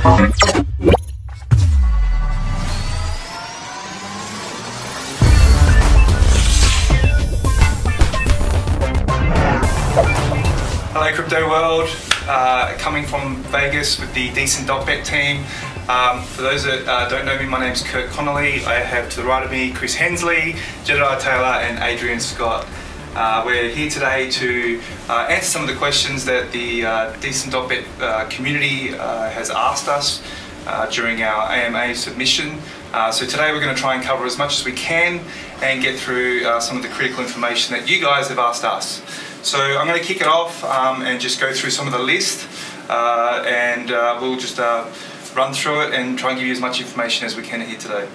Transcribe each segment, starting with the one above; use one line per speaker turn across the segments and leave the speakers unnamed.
Hello crypto world, coming from Vegas with the Decent.bet team. For those that don't know me, my name's Kurt Connolly. I have to the right of me Chris Hensley, Jedediah Taylor and Adrian Scott. We're here today to answer some of the questions that the Decent.bet community has asked us during our AMA submission. So today we're going to try and cover as much as we can and get through some of the critical information that you guys have asked us. So I'm going to kick it off and just go through some of the list and we'll just run through it and try and give you as much information as we can here today.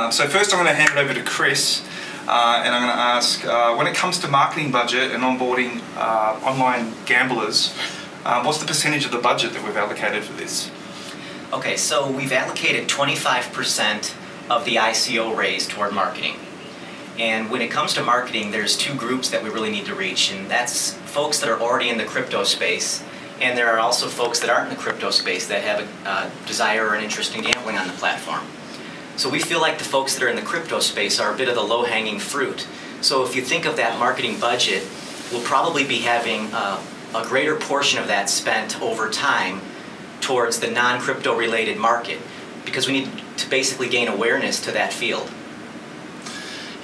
So first I'm going to hand it over to Chris and I'm going to ask, when it comes to marketing budget and onboarding online gamblers, what's the percentage of the budget that we've allocated for this?
Okay, so we've allocated 25% of the ICO raise toward marketing. And when it comes to marketing, there's two groups that we really need to reach, and that's folks that are already in the crypto space, and there are also folks that aren't in the crypto space that have a desire or an interest in gambling on the platform. So we feel like the folks that are in the crypto space are a bit of the low-hanging fruit. So if you think of that marketing budget, we'll probably be having a greater portion of that spent over time towards the non-crypto related market, because we need to basically gain awareness to that field.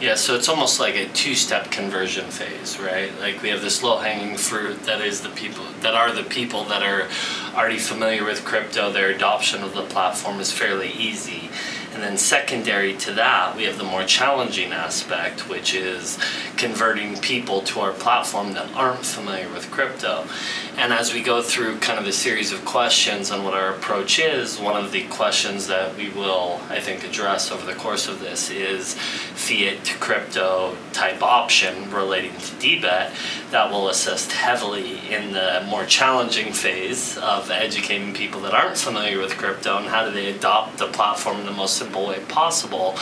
Yeah, so it's almost like a two-step conversion phase, right? Like we have this low-hanging fruit that is the people that are already familiar with crypto. Their adoption of the platform is fairly easy. And then secondary to that, we have the more challenging aspect, which is converting people to our platform that aren't familiar with crypto. And as we go through kind of a series of questions on what our approach is, one of the questions that we will, I think, address over the course of this is fiat to crypto type option relating to DBET that will assist heavily in the more challenging phase of educating people that aren't familiar with crypto and how do they adopt the platform in the most simple way possible.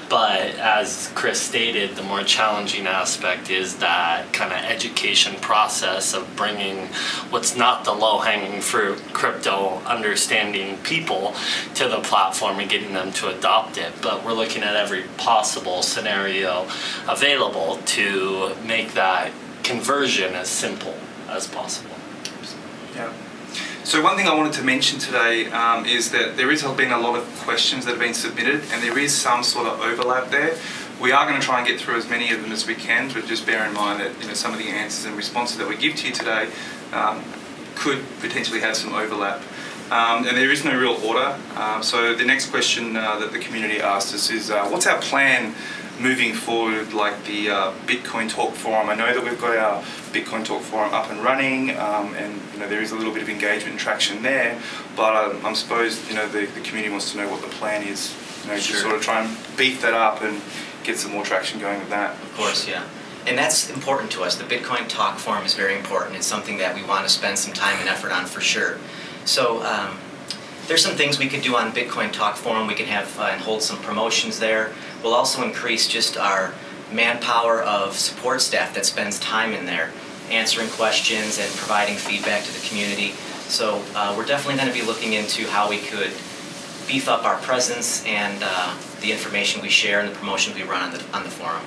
But as Chris stated, the more challenging aspect is that kind of education process of bringing what's not the low-hanging fruit crypto understanding people to the platform and getting them to adopt it. But we're looking at every possible scenario available to make that conversion as simple as possible.
Yeah. So one thing I wanted to mention today is that there has been a lot of questions that have been submitted and there is some sort of overlap there. We are going to try and get through as many of them as we can, but just bear in mind that some of the answers and responses that we give to you today could potentially have some overlap. And there is no real order. So the next question that the community asked us is, what's our plan moving forward, like the Bitcoin Talk Forum? I know that we've got our Bitcoin Talk Forum up and running, and there is a little bit of engagement and traction there, but I suppose the community wants to know what the plan is,
Sure.
to sort of try and beef that up and get some more traction going with that.
Of course, yeah. And that's important to us. The Bitcoin Talk Forum is very important. It's something that we want to spend some time and effort on for sure. So there's some things we could do on Bitcoin Talk Forum. We can have and hold some promotions there. We'll also increase just our manpower of support staff that spends time in there, answering questions and providing feedback to the community. So we're definitely going to be looking into how we could beef up our presence and the information we share and the promotions we run on the forum.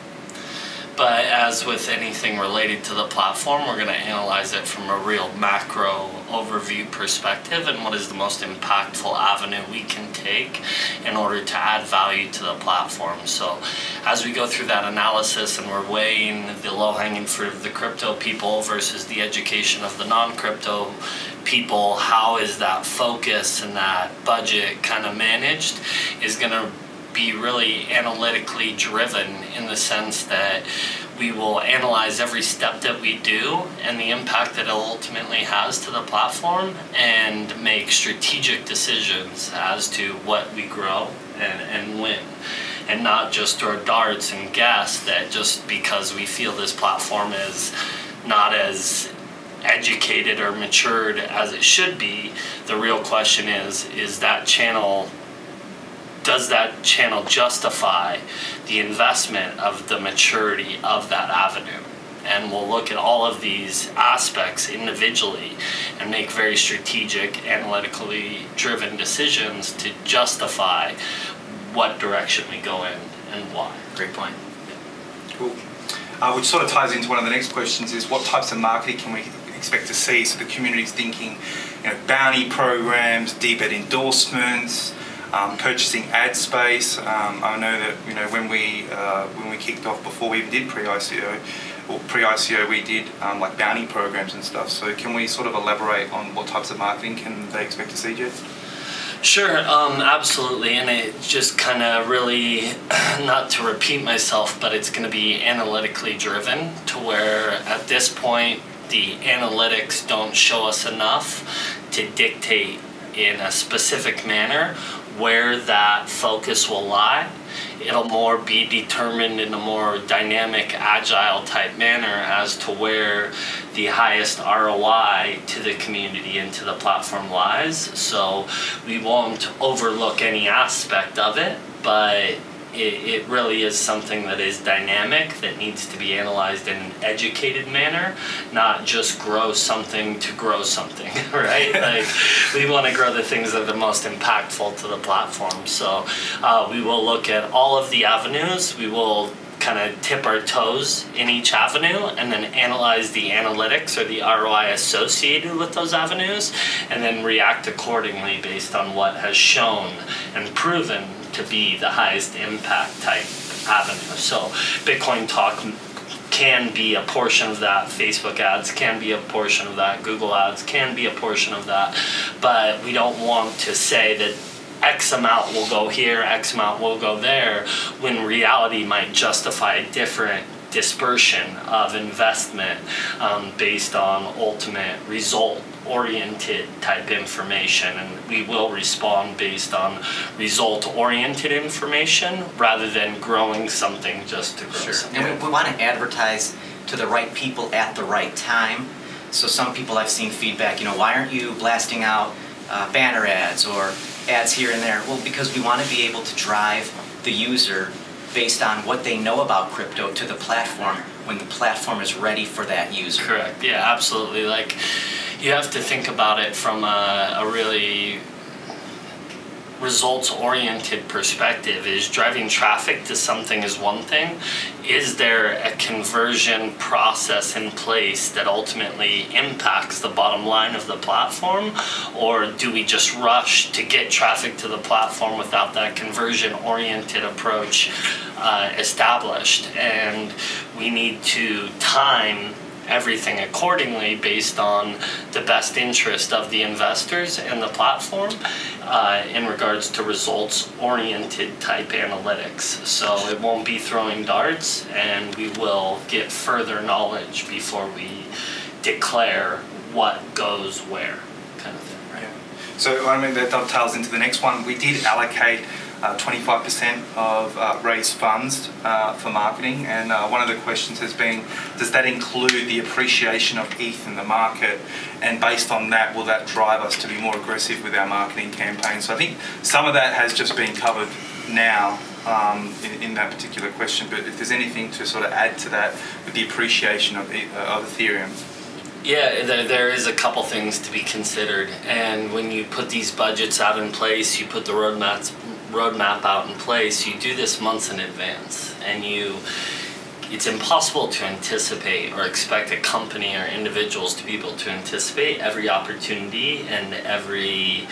But as with anything related to the platform, we're going to analyze it from a real macro overview perspective and what is the most impactful avenue we can take in order to add value to the platform. So as we go through that analysis and we're weighing the low-hanging fruit of the crypto people versus the education of the non-crypto people, how is that focus and that budget kind of managed is going to be really analytically driven, in the sense that we will analyze every step that we do and the impact that it ultimately has to the platform and make strategic decisions as to what we grow and when, and not just throw darts and guess that just because we feel this platform is not as educated or matured as it should be. The real question is that channel, does that channel justify the investment of the maturity of that avenue? and we'll look at all of these aspects individually and make very strategic, analytically driven decisions to justify what direction we go in and why.
Great point.
Cool. Which sort of ties into one of the next questions, is what types of marketing can we expect to see? So the community's thinking, bounty programs, D-bet endorsements, purchasing ad space. I know that when we kicked off, before we even did pre-ICO, we did like bounty programs and stuff. So can we sort of elaborate on what types of marketing can they expect to see, Jeff?
Sure, absolutely, and it just kind of really, not to repeat myself, but it's going to be analytically driven to where at this point the analytics don't show us enough to dictate in a specific manner where that focus will lie. It'll more be determined in a more dynamic, agile type manner as to where the highest ROI to the community and to the platform lies. So we won't overlook any aspect of it, but it really is something that is dynamic, that needs to be analyzed in an educated manner, not just grow something to grow something, right? Like, we want to grow the things that are the most impactful to the platform. So we will look at all of the avenues. We will kind of tip our toes in each avenue and then analyze the analytics or the ROI associated with those avenues, and then react accordingly based on what has shown and proven to be the highest impact type avenue. So Bitcoin Talk can be a portion of that, Facebook ads can be a portion of that, Google ads can be a portion of that, but we don't want to say that X amount will go here, X amount will go there, when reality might justify a different dispersion of investment based on ultimate result-oriented type information, and we will respond based on result-oriented information rather than growing something just to grow something.
And we want to advertise to the right people at the right time. So some people, I've seen feedback, why aren't you blasting out banner ads or ads here and there? Well, because we want to be able to drive the user based on what they know about crypto to the platform when the platform is ready for that user.
Correct. Yeah, absolutely. Like, you have to think about it from a really results-oriented perspective. Is driving traffic to something is one thing. Is there a conversion process in place that ultimately impacts the bottom line of the platform, or do we just rush to get traffic to the platform without that conversion-oriented approach established? And we need to time everything accordingly based on the best interest of the investors and the platform in regards to results-oriented type analytics. So it won't be throwing darts, and we will get further knowledge before we declare what goes where, kind of thing, right?
Yeah. So that dovetails into the next one. We did allocate 25% of raised funds for marketing, and one of the questions has been, does that include the appreciation of ETH in the market, and based on that, will that drive us to be more aggressive with our marketing campaign? So I think some of that has just been covered now in that particular question, but if there's anything to sort of add to that with the appreciation of Ethereum.
Yeah, there is a couple things to be considered, and when you put these budgets out in place, you put the roadmap out in place, you do this months in advance, and it's impossible to anticipate or expect a company or individuals to be able to anticipate every opportunity and every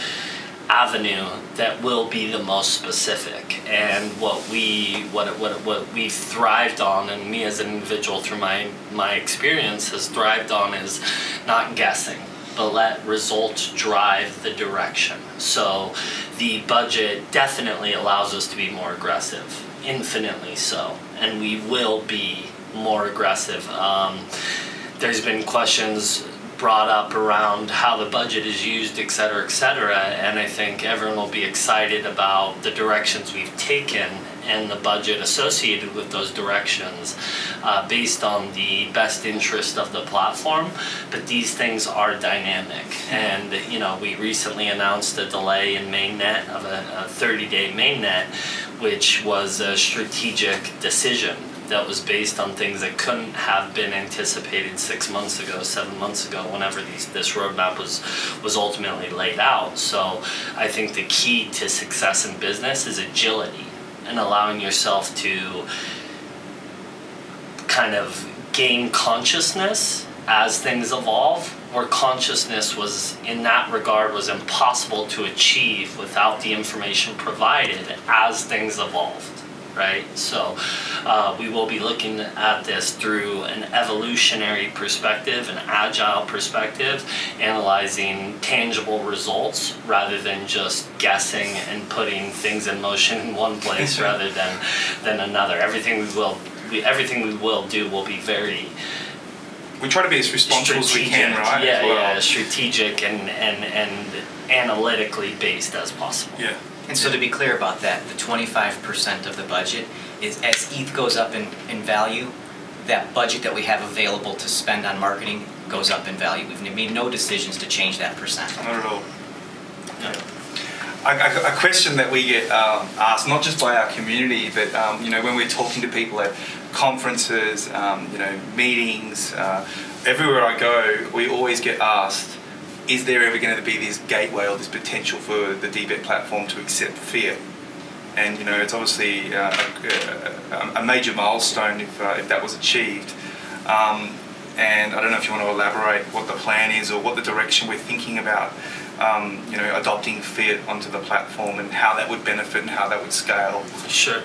avenue that will be the most specific. And what we've thrived on, and me as an individual through my experience has thrived on, is not guessing, but let results drive the direction. So the budget definitely allows us to be more aggressive, infinitely so, and we will be more aggressive. There's been questions brought up around how the budget is used, et cetera, and I think everyone will be excited about the directions we've taken and the budget associated with those directions based on the best interest of the platform. But these things are dynamic, and we recently announced a delay in mainnet of a 30-day mainnet, which was a strategic decision that was based on things that couldn't have been anticipated 6 months ago, 7 months ago, whenever this roadmap was ultimately laid out. So I think the key to success in business is agility and allowing yourself to kind of gain consciousness as things evolve, where consciousness was, in that regard, was impossible to achieve without the information provided as things evolved, right? So we will be looking at this through an evolutionary perspective, an agile perspective, analyzing tangible results rather than just guessing and putting things in motion in one place rather than another. Everything we will do will be very...
We try to be as responsible as we can, right?
Yeah, yeah, strategic and analytically based as possible.
Yeah.
And so to be clear about that, the 25% of the budget is, as ETH goes up in value, that budget that we have available to spend on marketing goes up in value. We've made no decisions to change that percent.
Not at all.
Yeah.
A question that we get asked, not just by our community, but you know, when we're talking to people at conferences, you know, meetings, everywhere I go, we always get asked, is there ever going to be this gateway or this potential for the DBet platform to accept Fiat? And you know, it's obviously a major milestone if that was achieved. And I don't know if you want to elaborate what the plan is or what the direction we're thinking about, you know, adopting Fiat onto the platform and how that would benefit and how that would scale.
Sure.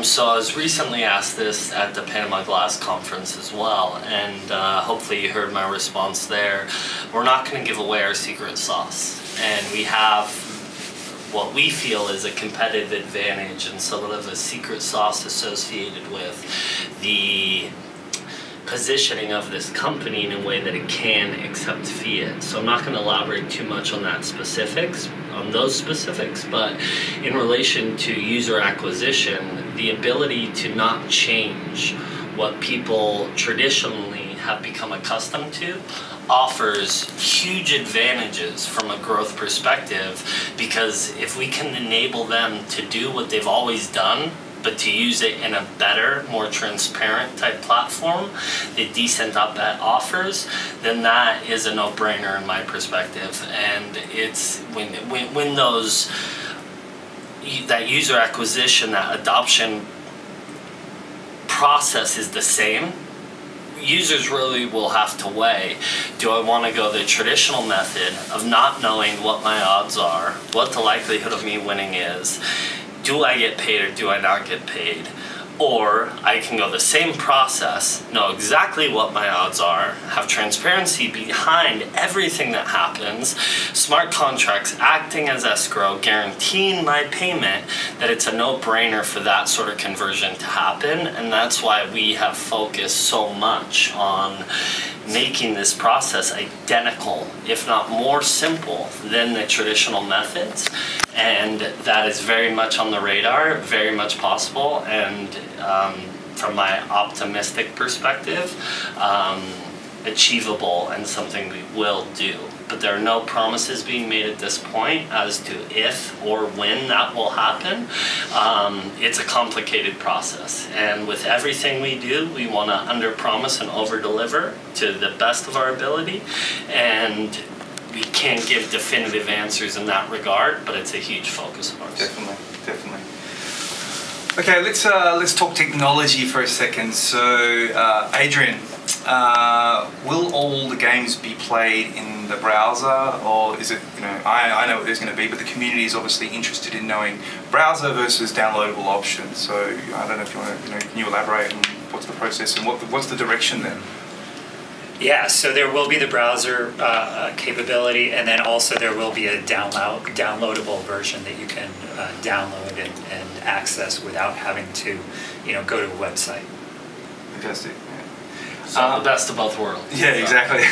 So I was recently asked this at the Panama Glass conference as well, and hopefully you heard my response there. We're not going to give away our secret sauce, and we have what we feel is a competitive advantage and sort of a secret sauce associated with the positioning of this company in a way that it can accept Fiat. So I'm not going to elaborate too much on those specifics, but in relation to user acquisition, the ability to not change what people traditionally have become accustomed to offers huge advantages from a growth perspective, because if we can enable them to do what they've always done, but to use it in a better, more transparent type platform that Decent.bet offers, then that is a no-brainer in my perspective. And it's when that user acquisition, that adoption process is the same, users really will have to weigh, do I want to go the traditional method of not knowing what my odds are, what the likelihood of me winning is, do I get paid or do I not get paid? Or I can go the same process, know exactly what my odds are, have transparency behind everything that happens, smart contracts acting as escrow, guaranteeing my payment, that it's a no-brainer for that sort of conversion to happen. And that's why we have focused so much on making this process identical, if not more simple than the traditional methods. And that is very much on the radar, very much possible, and from my optimistic perspective, achievable and something we will do. But there are no promises being made at this point as to if or when that will happen. It's a complicated process, and with everything we do, we want to under-promise and over-deliver to the best of our ability, and we can't give definitive answers in that regard, but it's a huge focus of ours.
Definitely, definitely. Okay, let's talk technology for a second. So, Adrian, will all the games be played in the browser, or is it, you know, I know what there's going to be, but the community is obviously interested in knowing browser versus downloadable options. So, I don't know if you want to, you know, can you elaborate on what's the process and what's the direction then?
Yeah, so there will be the browser capability, and then also there will be a downloadable version that you can download and access without having to, you know, go to a website.
Fantastic.
So the best of both worlds.
Yeah, exactly.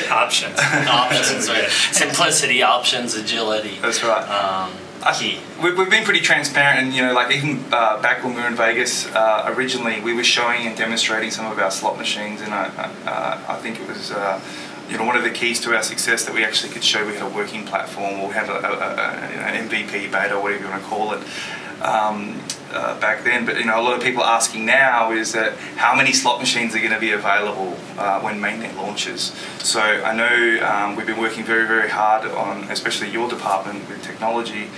Options.
Options, right? Simplicity, options, agility.
That's right.
Key.
We've been pretty transparent, and you know, like even back when we were in Vegas, originally we were showing and demonstrating some of our slot machines, and I think it was one of the keys to our success that we actually could show we had a working platform, or we had an MVP beta, whatever you want to call it, back then. But a lot of people asking now is that how many slot machines are going to be available when mainnet launches. So I know we've been working very, very hard on, especially your department with technology.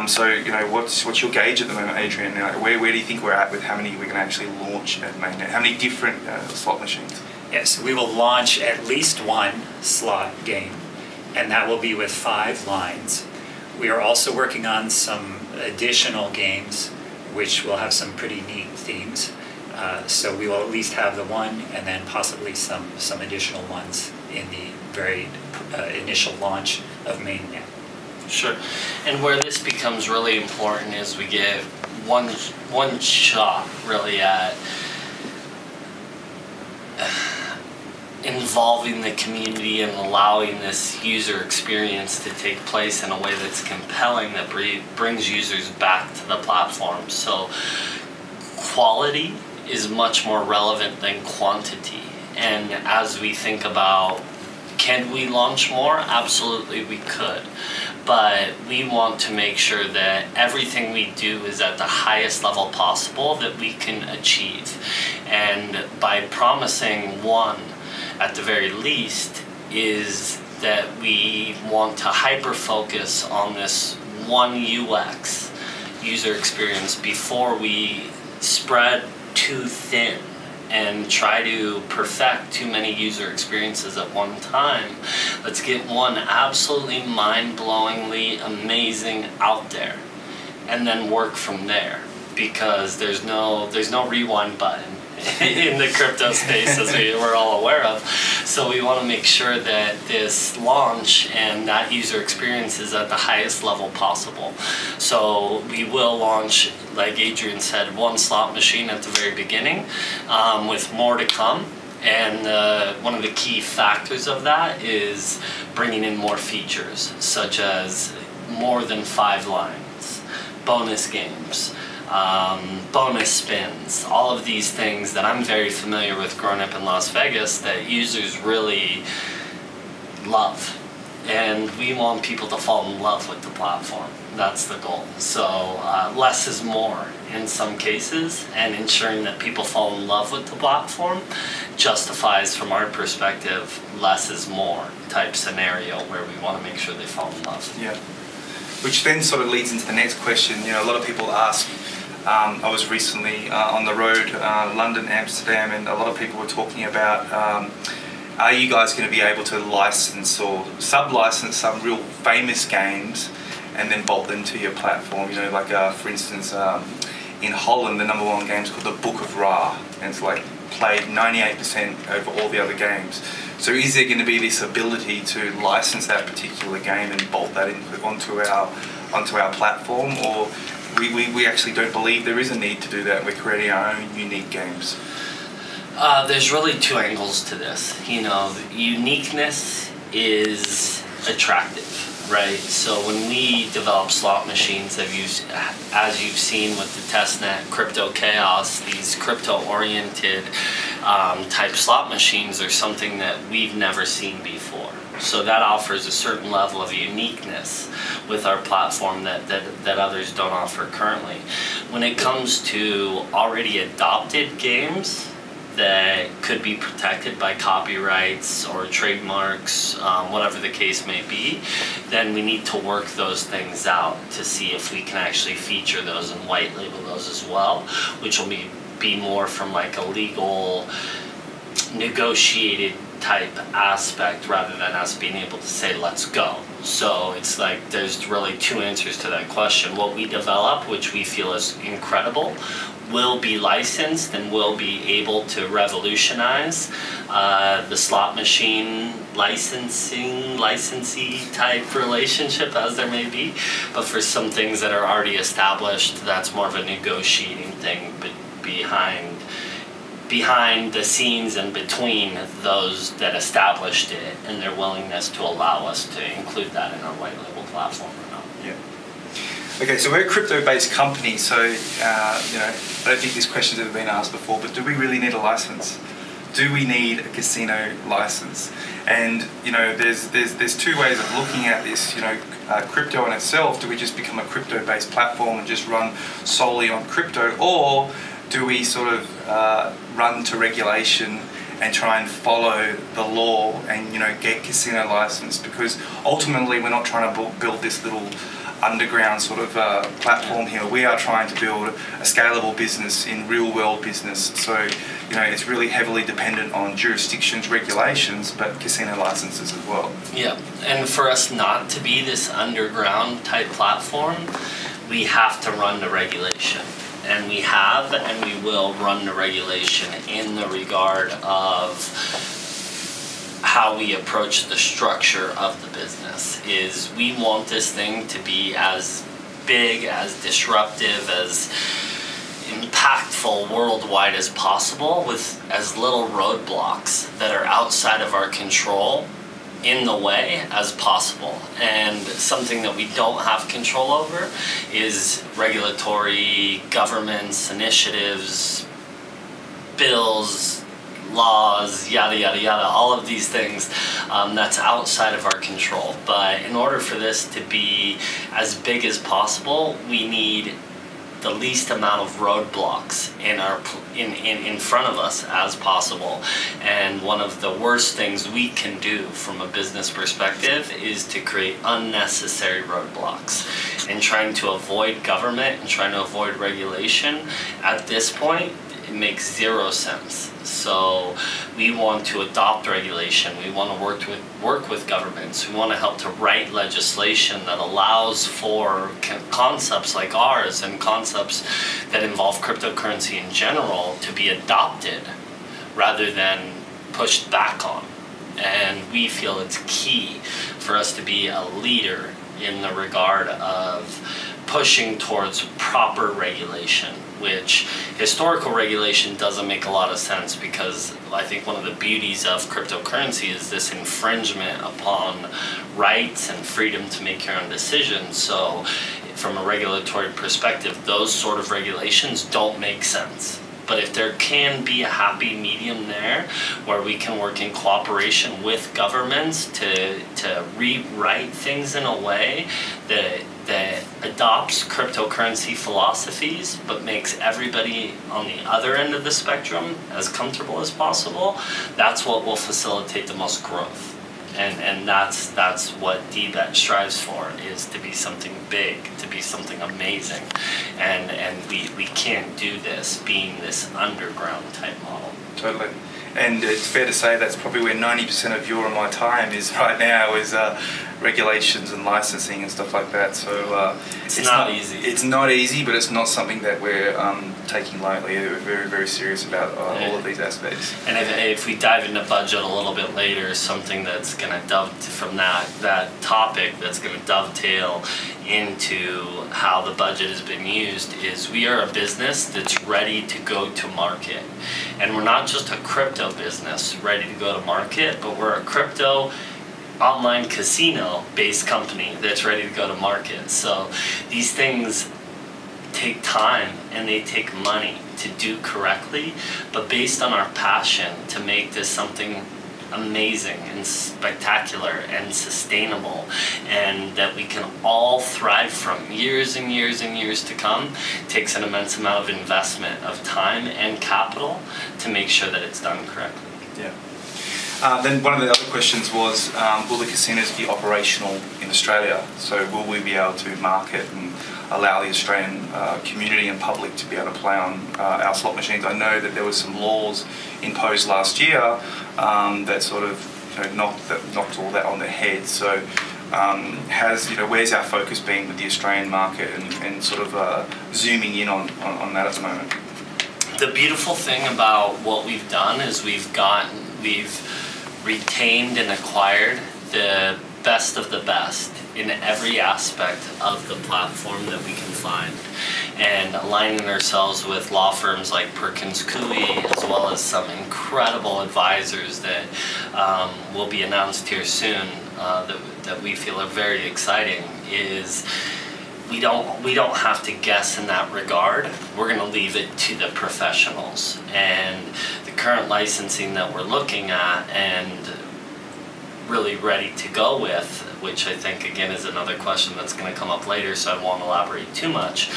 So what's your gauge at the moment, Adrian? Where do you think we're at with how many we can actually launch at mainnet? How many different slot machines?
Yes, we will launch at least one slot game, and that will be with 5 lines. We are also working on some additional games, which will have some pretty neat themes. So we will at least have the one, and then possibly some additional ones in the very initial launch of mainnet.
Sure. And where this becomes really important is we get one shot really at involving the community and allowing this user experience to take place in a way that's compelling, that brings users back to the platform. So quality is much more relevant than quantity. And as we think about, can we launch more? Absolutely we could. But we want to make sure that everything we do is at the highest level possible that we can achieve. And by promising one, at the very least, is that we want to hyper-focus on this one UX, user experience, before we spread too thin and try to perfect too many user experiences at one time. Let's get one absolutely mind-blowingly amazing out there, and then work from there, because there's no rewind button in the crypto space, as we're all aware of. So we want to make sure that this launch and that user experience is at the highest level possible. So we will launch, like Adrian said, one slot machine at the very beginning, with more to come. And one of the key factors of that is bringing in more features, such as more than 5 lines, bonus games, bonus spins, all of these things that I'm very familiar with growing up in Las Vegas that users really love. And we want people to fall in love with the platform. That's the goal. So less is more in some cases, and ensuring that people fall in love with the platform justifies, from our perspective, less is more type scenario where we want to make sure they fall in love.
Yeah. Which then sort of leads into the next question. A lot of people ask, I was recently on the road, London, Amsterdam, and a lot of people were talking about, are you guys going to be able to license or sub-license some real famous games and then bolt them to your platform? Like for instance, in Holland, the #1 game is called the Book of Ra, and it's like played 98% over all the other games. So is there going to be this ability to license that particular game and bolt that onto our platform, or we actually don't believe there is a need to do that? We're creating our own unique games.
There's really 2 angles to this. Uniqueness is attractive, right? So when we develop slot machines, as you've seen with the testnet Crypto Chaos, these crypto-oriented type slot machines are something that we've never seen before. So that offers a certain level of uniqueness with our platform that others don't offer currently. When it comes to already adopted games that could be protected by copyrights or trademarks, whatever the case may be, then we need to work those things out to see if we can actually feature those and white label those as well, which will be more from like a legal, negotiated type aspect rather than us being able to say, let's go. So it's like there's really 2 answers to that question. What we develop, which we feel is incredible, will be licensed and will be able to revolutionize the slot machine licensee type relationship, as there may be. But for some things that are already established, that's more of a negotiating thing, but behind the scenes and between those that established it and their willingness to allow us to include that in our white label platform or not.
Yeah. Okay, so we're a crypto-based company, so I don't think this question's ever been asked before, but do we really need a license do we need a casino license? And you know, there's two ways of looking at this. You know, crypto in itself, do we just become a crypto-based platform and just run solely on crypto, or do we sort of run to regulation and try and follow the law and, you know, get casino license? Because ultimately we're not trying to build this little underground sort of platform here. We are trying to build a scalable business in real world business. So, you know, it's really heavily dependent on jurisdictions, regulations, but casino licenses as well.
Yeah, and for us not to be this underground type platform, we have to run the regulation. And we have and we will run the regulation in the regard of how we approach the structure of the business. Is we want this thing to be as big, as disruptive, as impactful worldwide as possible, with as little roadblocks that are outside of our control in the way as possible. And something that we don't have control over is regulatory, governments, initiatives, bills, laws, yada yada yada, all of these things that's outside of our control. But in order for this to be as big as possible, we need the least amount of roadblocks in front of us as possible. And one of the worst things we can do from a business perspective is to create unnecessary roadblocks. And trying to avoid government and trying to avoid regulation at this point, it makes zero sense. So we want to adopt regulation. We want to work with governments. We want to help to write legislation that allows for concepts like ours and concepts that involve cryptocurrency in general to be adopted rather than pushed back on. And we feel it's key for us to be a leader in the regard of pushing towards proper regulation, which historical regulation doesn't make a lot of sense, because I think one of the beauties of cryptocurrency is this infringement upon rights and freedom to make your own decisions. So from a regulatory perspective, those sort of regulations don't make sense. But if there can be a happy medium there where we can work in cooperation with governments to rewrite things in a way that adopts cryptocurrency philosophies but makes everybody on the other end of the spectrum as comfortable as possible, that's what will facilitate the most growth. And that's what DBet strives for, is to be something big, to be something amazing. And we can't do this being this underground type model.
Totally. And it's fair to say that's probably where 90% of your and my time is right now, is regulations and licensing and stuff like that. So
it's not easy.
It's not easy, but it's not something that we're taking lightly. We're very, very serious about all of these aspects.
And if we dive into budget a little bit later, something that's going to dovetail from that topic, that's going to dovetail into how the budget has been used, is we are a business that's ready to go to market. And we're not just a crypto business ready to go to market, but we're a crypto online casino based company that's ready to go to market. So these things take time and they take money to do correctly, but based on our passion to make this something amazing and spectacular and sustainable, and that we can all thrive from years and years and years to come, takes an immense amount of investment of time and capital to make sure that it's done correctly.
Yeah. Then one of the other questions was, will the casinos be operational in Australia? So will we be able to market and allow the Australian community and public to be able to play on our slot machines? I know that there were some laws imposed last year that sort of knocked all that on the head. So where's our focus been with the Australian market and sort of zooming in on that at the moment?
The beautiful thing about what we've done is we've retained and acquired the best of the best in every aspect of the platform that we can find, and aligning ourselves with law firms like Perkins Coie, as well as some incredible advisors that will be announced here soon that we feel are very exciting, is we don't have to guess in that regard. We're going to leave it to the professionals, and the current licensing that we're looking at and really ready to go with, which I think again is another question that's going to come up later, so I won't elaborate too much,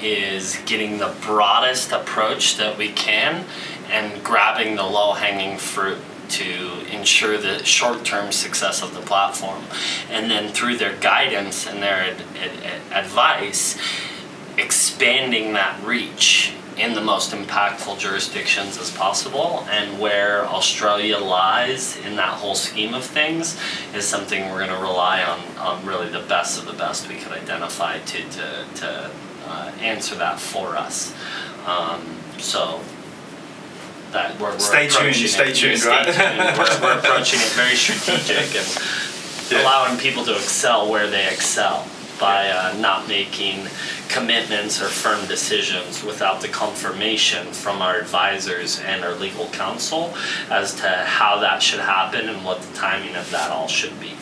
is getting the broadest approach that we can and grabbing the low-hanging fruit to ensure the short-term success of the platform. And then through their guidance and their advice, expanding that reach in the most impactful jurisdictions as possible. And where Australia lies in that whole scheme of things is something we're going to rely on really the best of the best we could identify to answer that for us. So that we're
stay tuned, right?
We're approaching it very strategic and allowing people to excel where they excel by not making commitments or firm decisions without the confirmation from our advisors and our legal counsel as to how that should happen and what the timing of that all should be.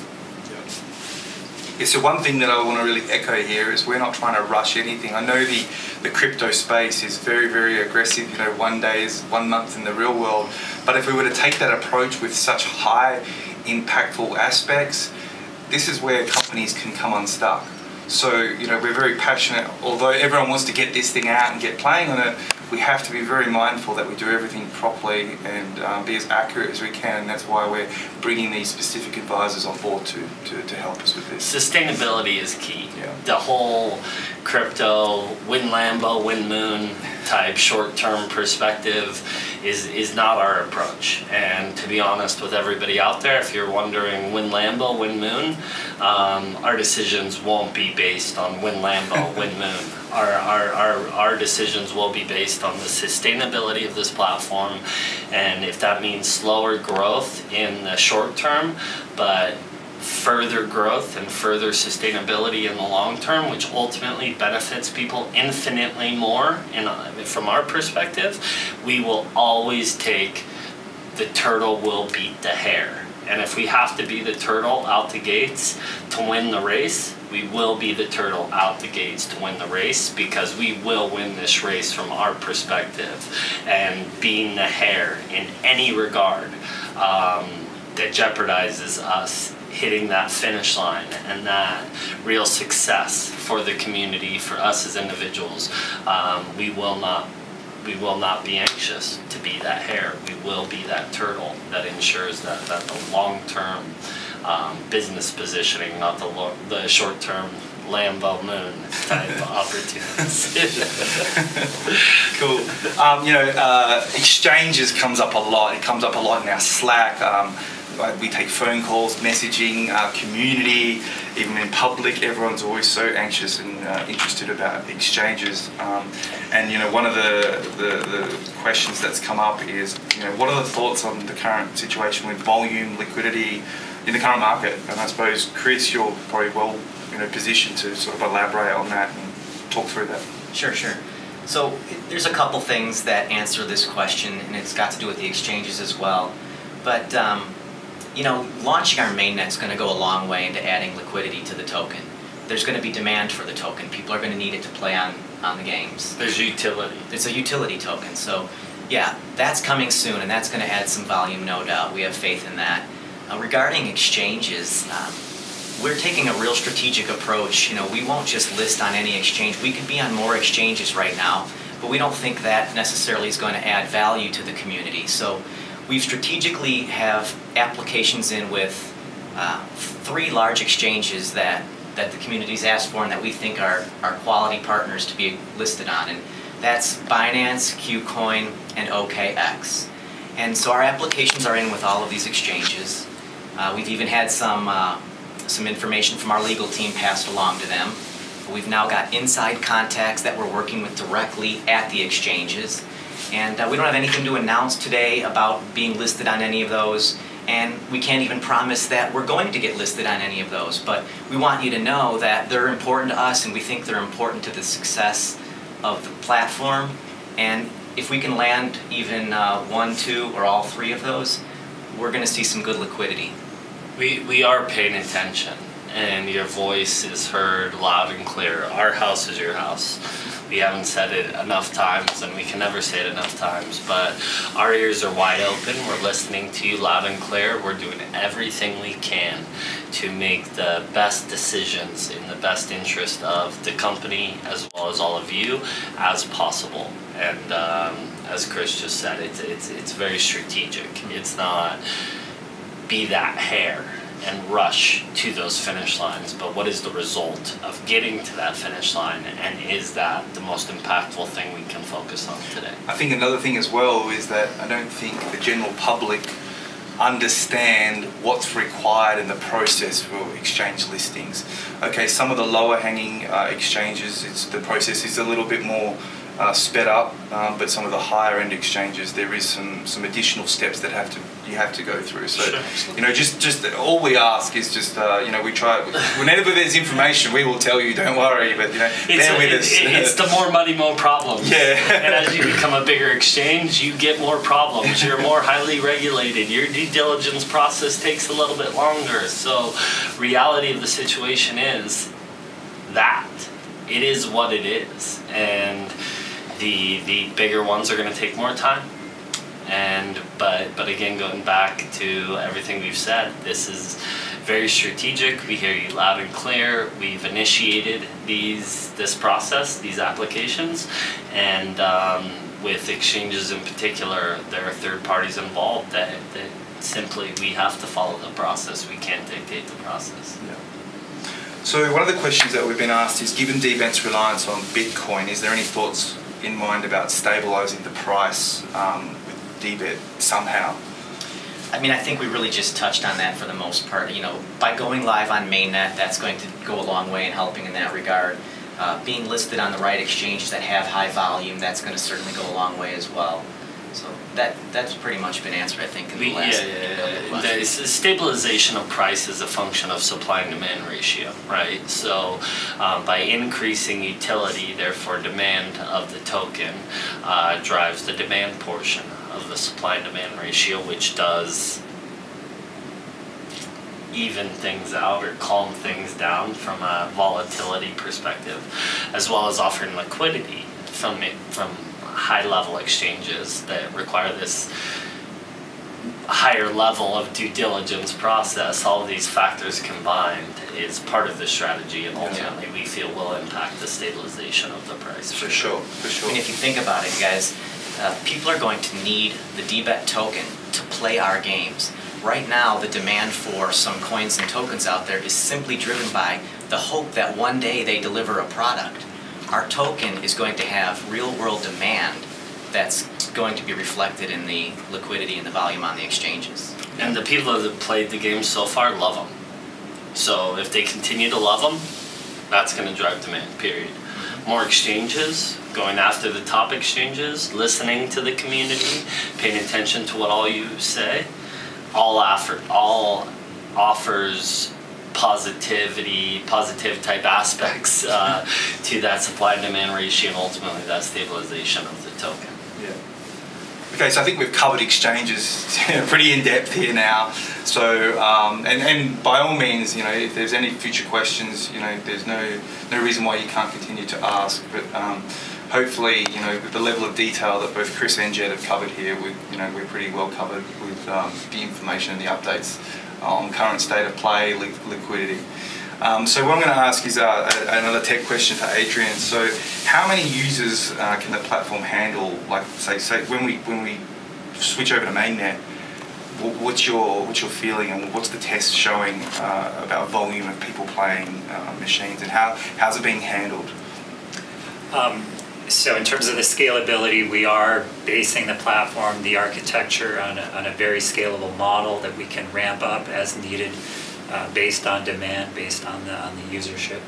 Yeah, so one thing that I want to really echo here is we're not trying to rush anything. I know the crypto space is very, very aggressive. You know, 1 day is 1 month in the real world. But if we were to take that approach with such high impactful aspects, this is where companies can come unstuck. So, you know, we're very passionate. Although everyone wants to get this thing out and get playing on it, we have to be very mindful that we do everything properly and be as accurate as we can. And that's why we're bringing these specific advisors on board to help us with this.
Sustainability is key.
Yeah.
The whole crypto, win Lambo, win Moon type short-term perspective is not our approach. And to be honest with everybody out there, if you're wondering win Lambo, win Moon, our decisions won't be based on win Lambo, win Moon. Our decisions will be based on the sustainability of this platform, and if that means slower growth in the short term, but further growth and further sustainability in the long term, which ultimately benefits people infinitely more. And from our perspective, we will always take the turtle will beat the hare. And if we have to be the turtle out the gates to win the race, we will be the turtle out the gates to win the race, because we will win this race from our perspective. And being the hare in any regard that jeopardizes us hitting that finish line and that real success for the community, for us as individuals, we will not be anxious to be that hare. We will be that turtle that ensures that the long-term business positioning, not the short-term Lambo Moon type opportunities.
Cool. You know, exchanges comes up a lot. It comes up a lot in our Slack. We take phone calls, messaging, our community, even in public, everyone's always so anxious and interested about exchanges. And you know, one of the questions that's come up is, you know, what are the thoughts on the current situation with volume, liquidity in the current market? And I suppose, Chris, you're probably well, you know, positioned to sort of elaborate on that and talk through that.
Sure. So there's a couple things that answer this question, and it's got to do with the exchanges as well. But you know, launching our mainnet is going to go a long way into adding liquidity to the token. There's going to be demand for the token. People are going to need it to play on the games.
There's utility.
It's a utility token. So yeah, that's coming soon, and that's going to add some volume, no doubt. We have faith in that. Regarding exchanges, we're taking a real strategic approach. You know, we won't just list on any exchange. We could be on more exchanges right now, but we don't think that necessarily is going to add value to the community. So we strategically have applications in with 3 large exchanges that the community's asked for and that we think are quality partners to be listed on. And that's Binance, KuCoin, and OKX. And so our applications are in with all of these exchanges. We've even had some information from our legal team passed along to them. We've now got inside contacts that we're working with directly at the exchanges. And we don't have anything to announce today about being listed on any of those, and we can't even promise that we're going to get listed on any of those. But we want you to know that they're important to us, and we think they're important to the success of the platform. And if we can land even 1, 2, or all 3 of those, we're going to see some good liquidity.
We are paying attention, and your voice is heard loud and clear. Our house is your house. We haven't said it enough times, and we can never say it enough times, but our ears are wide open. We're listening to you loud and clear. We're doing everything we can to make the best decisions in the best interest of the company as well as all of you as possible. And as Chris just said, it's very strategic. It's not be that hare and rush to those finish lines, but what is the result of getting to that finish line, and is that the most impactful thing we can focus on today?
I think another thing as well is that I don't think the general public understand what's required in the process for exchange listings. Okay, some of the lower hanging exchanges, the process is a little bit more sped up, but some of the higher end exchanges, there is some additional steps that you have to go through. So,
Sure.
you know, just all we ask is just, you know, we try, whenever there's information, we will tell you, don't worry, but, you know, bear with us.
It's the more money, more problems.
Yeah.
And as you become a bigger exchange, you get more problems. You're more highly regulated. Your due diligence process takes a little bit longer. So, reality of the situation is that it is what it is. And the bigger ones are going to take more time, but again, going back to everything we've said, this is very strategic. We hear you loud and clear. We've initiated this process, these applications, and with exchanges in particular, there are third parties involved that simply we have to follow the process. We can't dictate the process.
Yeah. So one of the questions that we've been asked is, given DBET's reliance on Bitcoin, is there any thoughts in mind about stabilizing the price with DBET somehow?
I mean, I think we really just touched on that for the most part. You know, by going live on mainnet, that's going to go a long way in helping in that regard. Being listed on the right exchanges that have high volume, that's going to certainly go a long way as well. So that's pretty much been answered, I think, in the last couple of
The stabilization of price is a function of supply and demand ratio, right? So by increasing utility, therefore demand of the token, drives the demand portion of the supply and demand ratio, which does even things out or calm things down from a volatility perspective, as well as offering liquidity from high-level exchanges that require this higher level of due diligence process. All of these factors combined is part of the strategy, and ultimately we feel will impact the stabilization of the price.
For sure.
I mean, if you think about it, guys, people are going to need the DBET token to play our games. Right now, the demand for some coins and tokens out there is simply driven by the hope that one day they deliver a product. Our token is going to have real-world demand that's going to be reflected in the liquidity and the volume on the exchanges.
And the people that have played the game so far love them. So if they continue to love them, that's going to drive demand, period. More exchanges, going after the top exchanges, listening to the community, paying attention to what all you say, all offers positive type aspects to that supply and demand ratio, and ultimately that stabilization of the token.
Yeah. Okay, so I think we've covered exchanges pretty in depth here now. So and by all means, you know, if there's any future questions, you know, there's no reason why you can't continue to ask. But hopefully, you know, with the level of detail that both Chris and Jed have covered here, we're pretty well covered with the information and the updates on current state of play, liquidity. So what I'm going to ask is another tech question for Adrian. So how many users can the platform handle? Like say when we switch over to mainnet, what's your feeling, and what's the test showing about volume of people playing machines, and how's it being handled?
So in terms of the scalability, we are basing the platform, the architecture on a very scalable model that we can ramp up as needed, based on demand, based on the usership.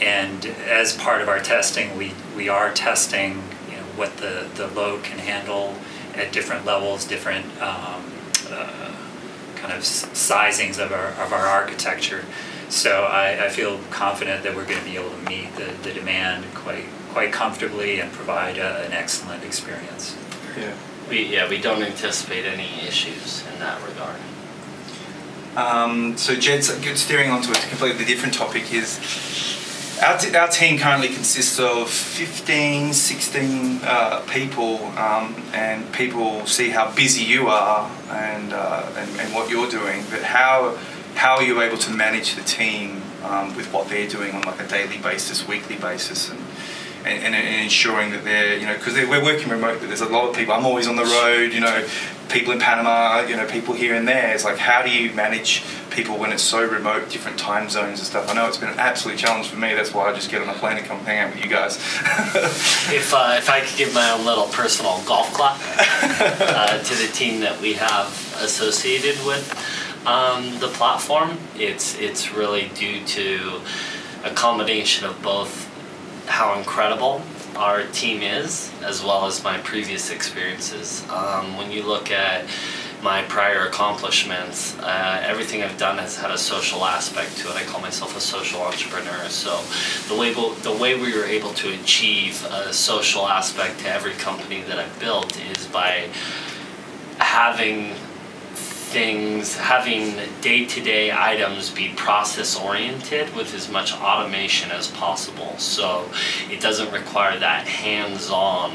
And as part of our testing, we are testing, you know, what the load can handle at different levels, different kind of sizings of our architecture. So I feel confident that we're going to be able to meet the demand quite comfortably and provide an excellent experience.
We don't anticipate any issues in that regard.
So Jed's steering onto a completely different topic is our team currently consists of 15, 16 people, and people see how busy you are and what you're doing, but how are you able to manage the team with what they're doing on like a daily basis, weekly basis, and ensuring that they're, because we're working remotely, there's a lot of people, I'm always on the road, people in Panama, people here and there. It's like, how do you manage people when it's so remote, different time zones and stuff? I know it's been an absolute challenge for me, that's why I just get on a plane and come hang out with you guys.
If I could give my own little personal golf clap to the team that we have associated with the platform, it's really due to a combination of both how incredible our team is, as well as my previous experiences. When you look at my prior accomplishments, everything I've done has had a social aspect to it. I call myself a social entrepreneur. So the way we were able to achieve a social aspect to every company that I've built is by having day-to-day items be process-oriented with as much automation as possible. So it doesn't require that hands-on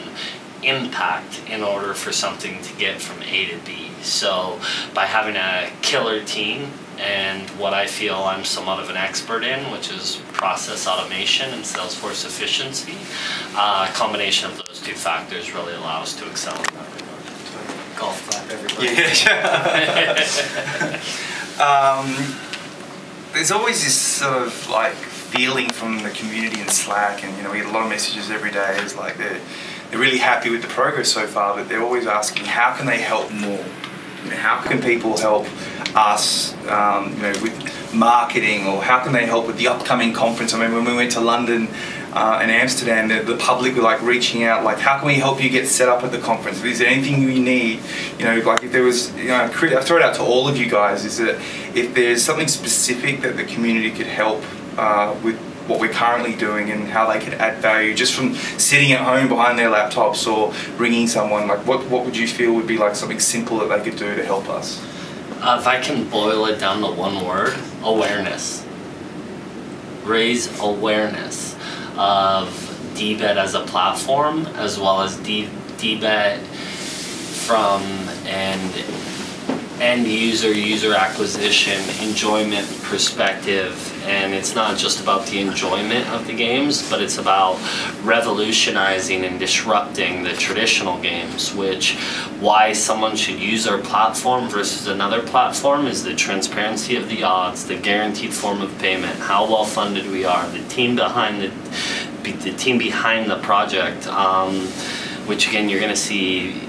impact in order for something to get from A to B. So by having a killer team and what I feel I'm somewhat of an expert in, which is process automation and Salesforce efficiency, a combination of those two factors really allow us to excel in that regard. Golf clap, everybody.
Yeah. There's always this sort of like feeling from the community in Slack, and we get a lot of messages every day. It's like they're really happy with the progress so far, but they're always asking, how can they help more? How can people help us, with marketing, or how can they help with the upcoming conference? I mean, when we went to London and Amsterdam, the public were like reaching out, like, how can we help you get set up at the conference? Is there anything you need? Like if there was, I throw it out to all of you guys, is that if there's something specific that the community could help with what we're currently doing and how they could add value just from sitting at home behind their laptops or ringing someone, like what would you feel would be like something simple that they could do to help us?
If I can boil it down to one word, awareness. Raise awareness of DBet as a platform, as well as DBet from an end user acquisition, enjoyment perspective. And it's not just about the enjoyment of the games, but it's about revolutionizing and disrupting the traditional games, which why someone should use our platform versus another platform is the transparency of the odds, the guaranteed form of payment, how well funded we are, the team behind the project, which again you're going to see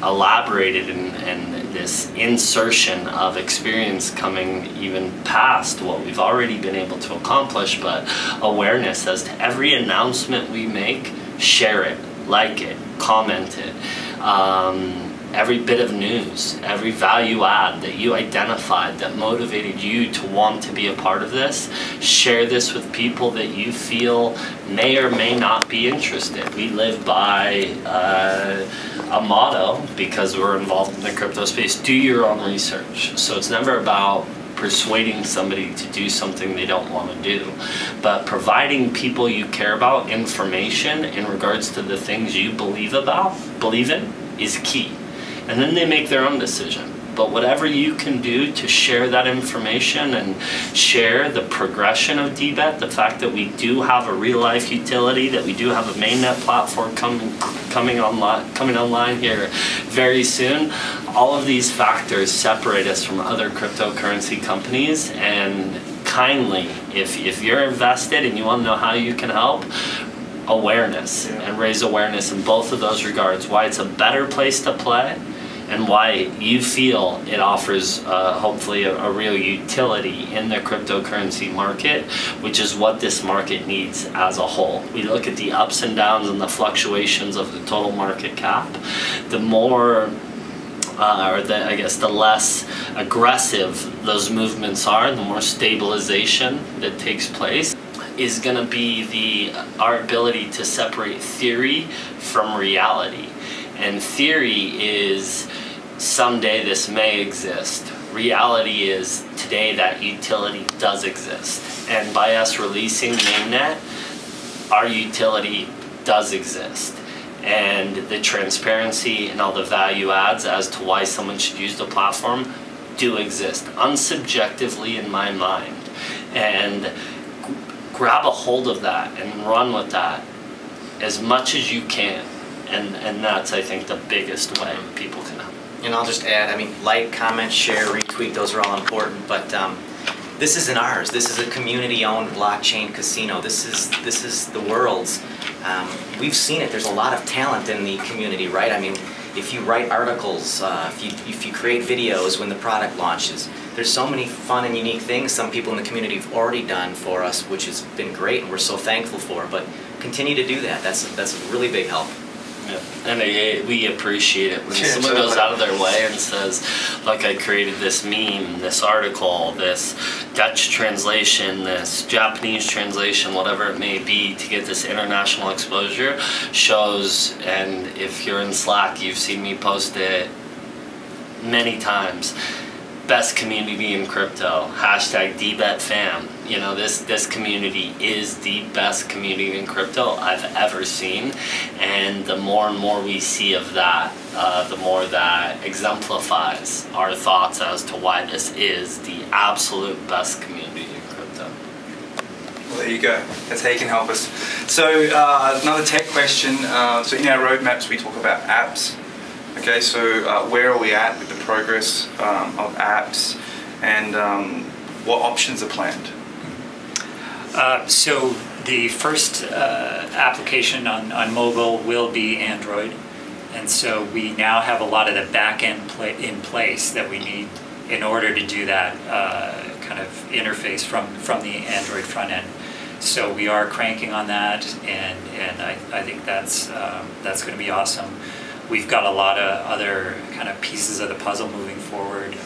elaborated and this insertion of experience coming even past what we've already been able to accomplish, but awareness as to every announcement we make, share it, like it, comment it, every bit of news, every value add that you identified that motivated you to want to be a part of this, share this with people that you feel may or may not be interested. We live by a motto, because we're involved in the crypto space, do your own research. So it's never about persuading somebody to do something they don't want to do, but providing people you care about information in regards to the things you believe in is key. And then they make their own decision. But whatever you can do to share that information and share the progression of DBet, the fact that we do have a real life utility, that we do have a mainnet platform coming online here very soon, all of these factors separate us from other cryptocurrency companies. And kindly, if you're invested and you want to know how you can help, awareness, and raise awareness in both of those regards, why it's a better place to play and why you feel it offers hopefully a real utility in the cryptocurrency market, which is what this market needs as a whole. We look at the ups and downs and the fluctuations of the total market cap. The more the less aggressive those movements are, the more stabilization that takes place is going to be our ability to separate theory from reality. And theory is someday this may exist. reality is today that utility does exist. And by us releasing mainnet, our utility does exist. And the transparency and all the value adds as to why someone should use the platform do exist, unsubjectively in my mind. And grab a hold of that and run with that as much as you can. And that's, I think, the biggest way people can help.
And I'll just add, I mean, like, comment, share, retweet, those are all important, but this isn't ours. This is a community-owned blockchain casino. This is the world's. We've seen it. There's a lot of talent in the community, right? I mean, if you write articles, if you create videos when the product launches, there's so many fun and unique things some people in the community have already done for us, which has been great, and we're so thankful for. But continue to do that. That's a really big help.
Yeah. And we appreciate it when someone goes out of their way and says, look, I created this meme, this article, this Dutch translation, this Japanese translation, whatever it may be, to get this international exposure. Shows, and if you're in Slack, you've seen me post it many times. Best community in crypto, hashtag DBetFam. You know, this community is the best community in crypto I've ever seen, and the more and more we see of that, the more that exemplifies our thoughts as to why this is the absolute best community in crypto.
Well, there you go. That's how you can help us. So another tech question. So in our roadmaps we talk about apps. Okay, so where are we at with the progress of apps, and what options are planned?
So the first application on mobile will be Android, and so we now have a lot of the back end in place that we need in order to do that kind of interface from the Android front end. So we are cranking on that, and I think that's going to be awesome. We've got a lot of other kind of pieces of the puzzle moving forward,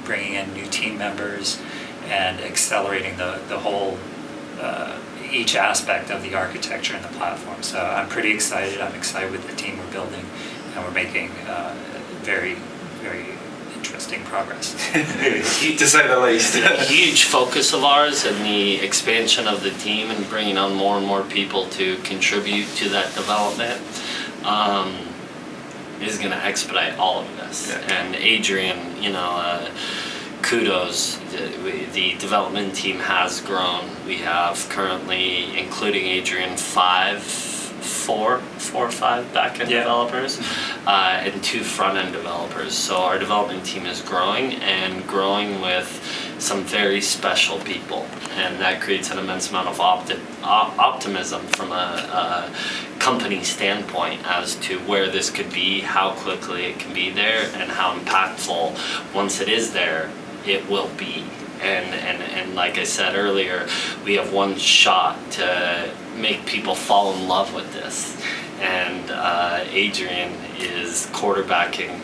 bringing in new team members and accelerating the whole, each aspect of the architecture and the platform. So I'm pretty excited. I'm excited with the team we're building, and we're making very, very interesting progress.
To say the least.
A huge focus of ours in the expansion of the team and bringing on more and more people to contribute to that development. Is going to expedite all of this. Yeah. And Adrian, you know, kudos. The development team has grown. We have currently, including Adrian, four or five back-end developers and 2 front-end developers. So our development team is growing, and growing with some very special people, and that creates an immense amount of optimism from a company standpoint as to where this could be, how quickly it can be there, and how impactful, once it is there, it will be. And like I said earlier, we have one shot to make people fall in love with this, and Adrian is quarterbacking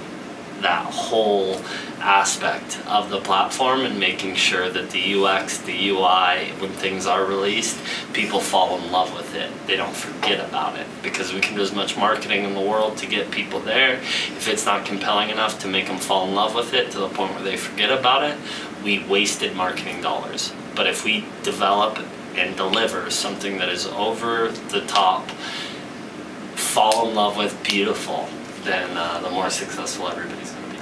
that whole aspect of the platform and making sure that the UX, the UI, when things are released, people fall in love with it. They don't forget about it, because we can do as much marketing in the world to get people there. If it's not compelling enough to make them fall in love with it to the point where they forget about it, we wasted marketing dollars. But if we develop and deliver something that is over the top, fall in love with, beautiful, then the more successful everybody's going to be.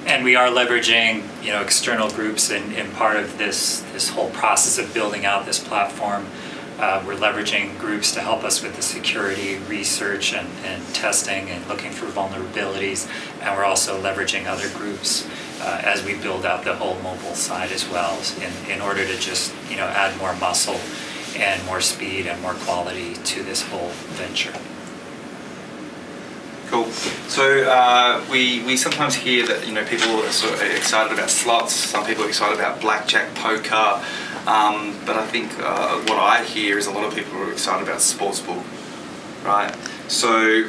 And we are leveraging, you know, external groups in part of this whole process of building out this platform. We're leveraging groups to help us with the security research and testing and looking for vulnerabilities, and we're also leveraging other groups as we build out the whole mobile side as well, in order to just, you know, add more muscle and more speed and more quality to this whole venture.
Cool. So we sometimes hear that, you know, people are sort of excited about slots. Some people are excited about blackjack, poker. But I think what I hear is a lot of people are excited about sportsbook, right? So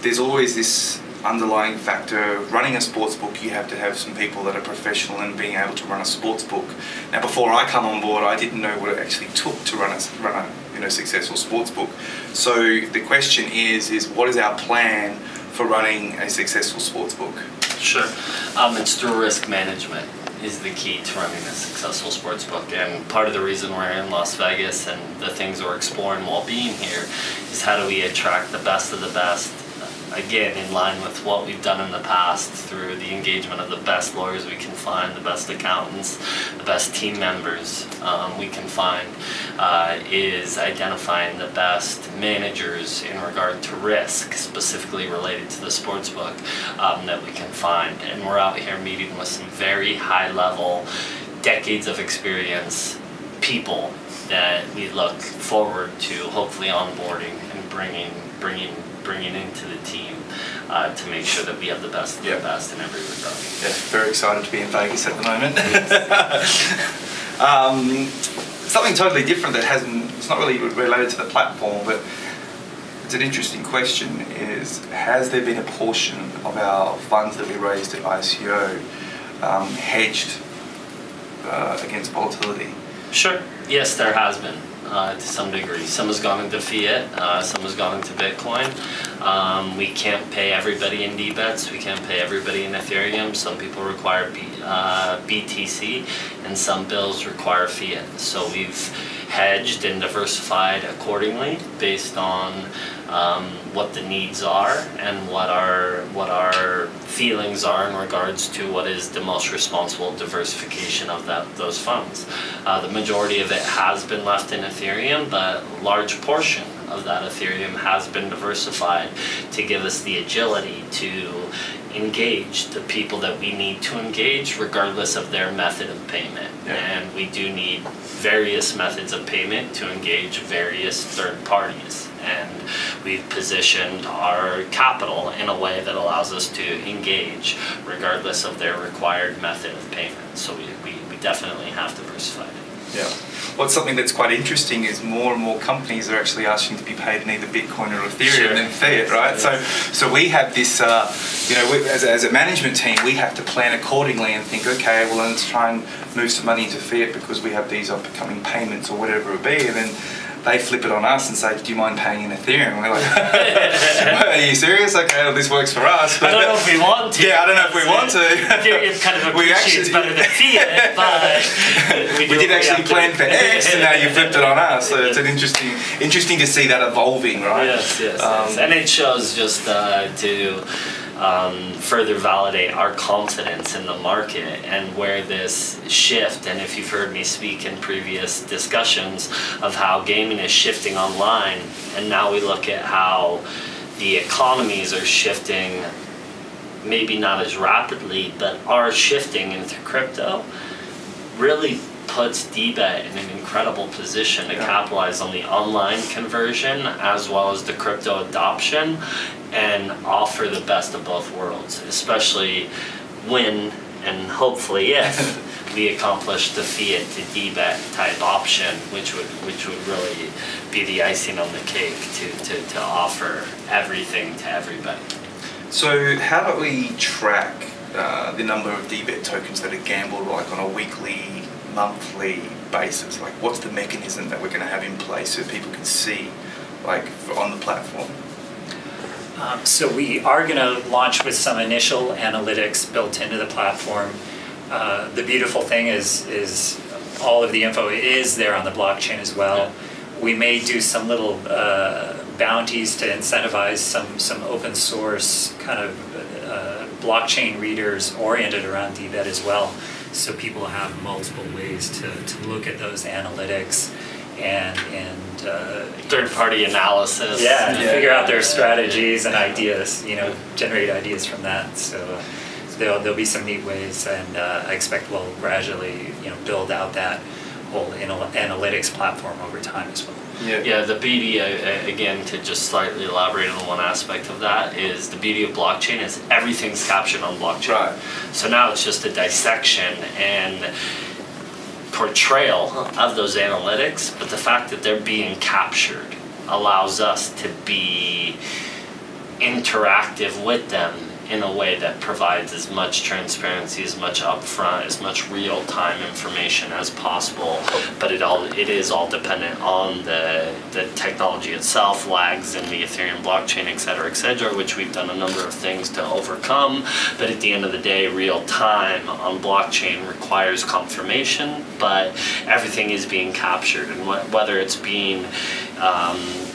there's always this underlying factor. Running a sportsbook, you have to have some people that are professional in being able to run a sportsbook. Now, before I come on board, I didn't know what it actually took to run a successful sportsbook. So the question is what is our plan for running a successful sportsbook?
Sure. It's through risk management is the key to running a successful sportsbook, and part of the reason we're in Las Vegas and the things we're exploring while being here is how do we attract the best of the best, again in line with what we've done in the past through the engagement of the best lawyers we can find, the best accountants, the best team members we can find, is identifying the best managers in regard to risk specifically related to the sportsbook that we can find. And we're out here meeting with some very high level, decades of experience people that we look forward to hopefully onboarding and bringing into the team to make sure that we have the best of the best in every regard.
Yeah, very excited to be in Vegas at the moment. Something totally different that it's not really related to the platform, but it's an interesting question, is has there been a portion of our funds that we raised at ICO hedged against volatility?
Sure. Yes, there has been. To some degree. Some has gone into Fiat, some has gone into Bitcoin. We can't pay everybody in D-bets, we can't pay everybody in Ethereum. Some people require BTC, and some bills require Fiat. So we've hedged and diversified accordingly based on what the needs are and what our feelings are in regards to what is the most responsible diversification of those funds. The majority of it has been left in Ethereum, but a large portion of that Ethereum has been diversified to give us the agility to engage the people that we need to engage regardless of their method of payment. And we do need various methods of payment to engage various third parties, and we've positioned our capital in a way that allows us to engage regardless of their required method of payment. So we definitely have diversified.
Yeah. Well, something that's quite interesting is more and more companies are actually asking to be paid in either Bitcoin or Ethereum than Fiat, right? So we have this, as a management team, we have to plan accordingly and think, okay, well, let's try and move some money into Fiat because we have these upcoming payments or whatever it be, and then they flip it on us and say, do you mind paying in Ethereum? And we're like, are you serious? Okay, well, this works for us. But
I don't know if we want to.
Yeah, I don't know if we want to.
Ethereum kind of appreciates better than Fiat, but we
did actually plan for X, and now you flipped it on us. So it's an interesting to see that evolving, right?
Yes. And it shows just to further validate our confidence in the market and where this shift, and if you've heard me speak in previous discussions of how gaming is shifting online, and now we look at how the economies are shifting, maybe not as rapidly, but are shifting into crypto, really puts D-bet in an incredible position to capitalize on the online conversion as well as the crypto adoption and offer the best of both worlds, especially when and hopefully if we accomplish the Fiat to D-bet type option, which would really be the icing on the cake to offer everything to everybody.
So how do we track the number of D-bet tokens that are gambled like on a weekly, monthly basis? Like, what's the mechanism that we're going to have in place so people can see, like, on the platform?
So we are going to launch with some initial analytics built into the platform. The beautiful thing is all of the info is there on the blockchain as well. We may do some little bounties to incentivize some open source kind of blockchain readers oriented around D-bet as well. So people have multiple ways to look at those analytics and
third-party analysis.
Figure out their strategies and ideas. Generate ideas from that. So there'll be some neat ways, and I expect we'll gradually build out that whole analytics platform over time as well.
Yeah, the beauty, again, to just slightly elaborate on one aspect of that, is the beauty of blockchain is everything's captured on blockchain.
Right.
So now it's just a dissection and portrayal of those analytics, but the fact that they're being captured allows us to be interactive with them in a way that provides as much transparency, as much upfront, as much real-time information as possible. But it is all dependent on the technology itself, lags in the Ethereum blockchain, et cetera, which we've done a number of things to overcome. But at the end of the day, real-time on blockchain requires confirmation, but everything is being captured, and whether it's being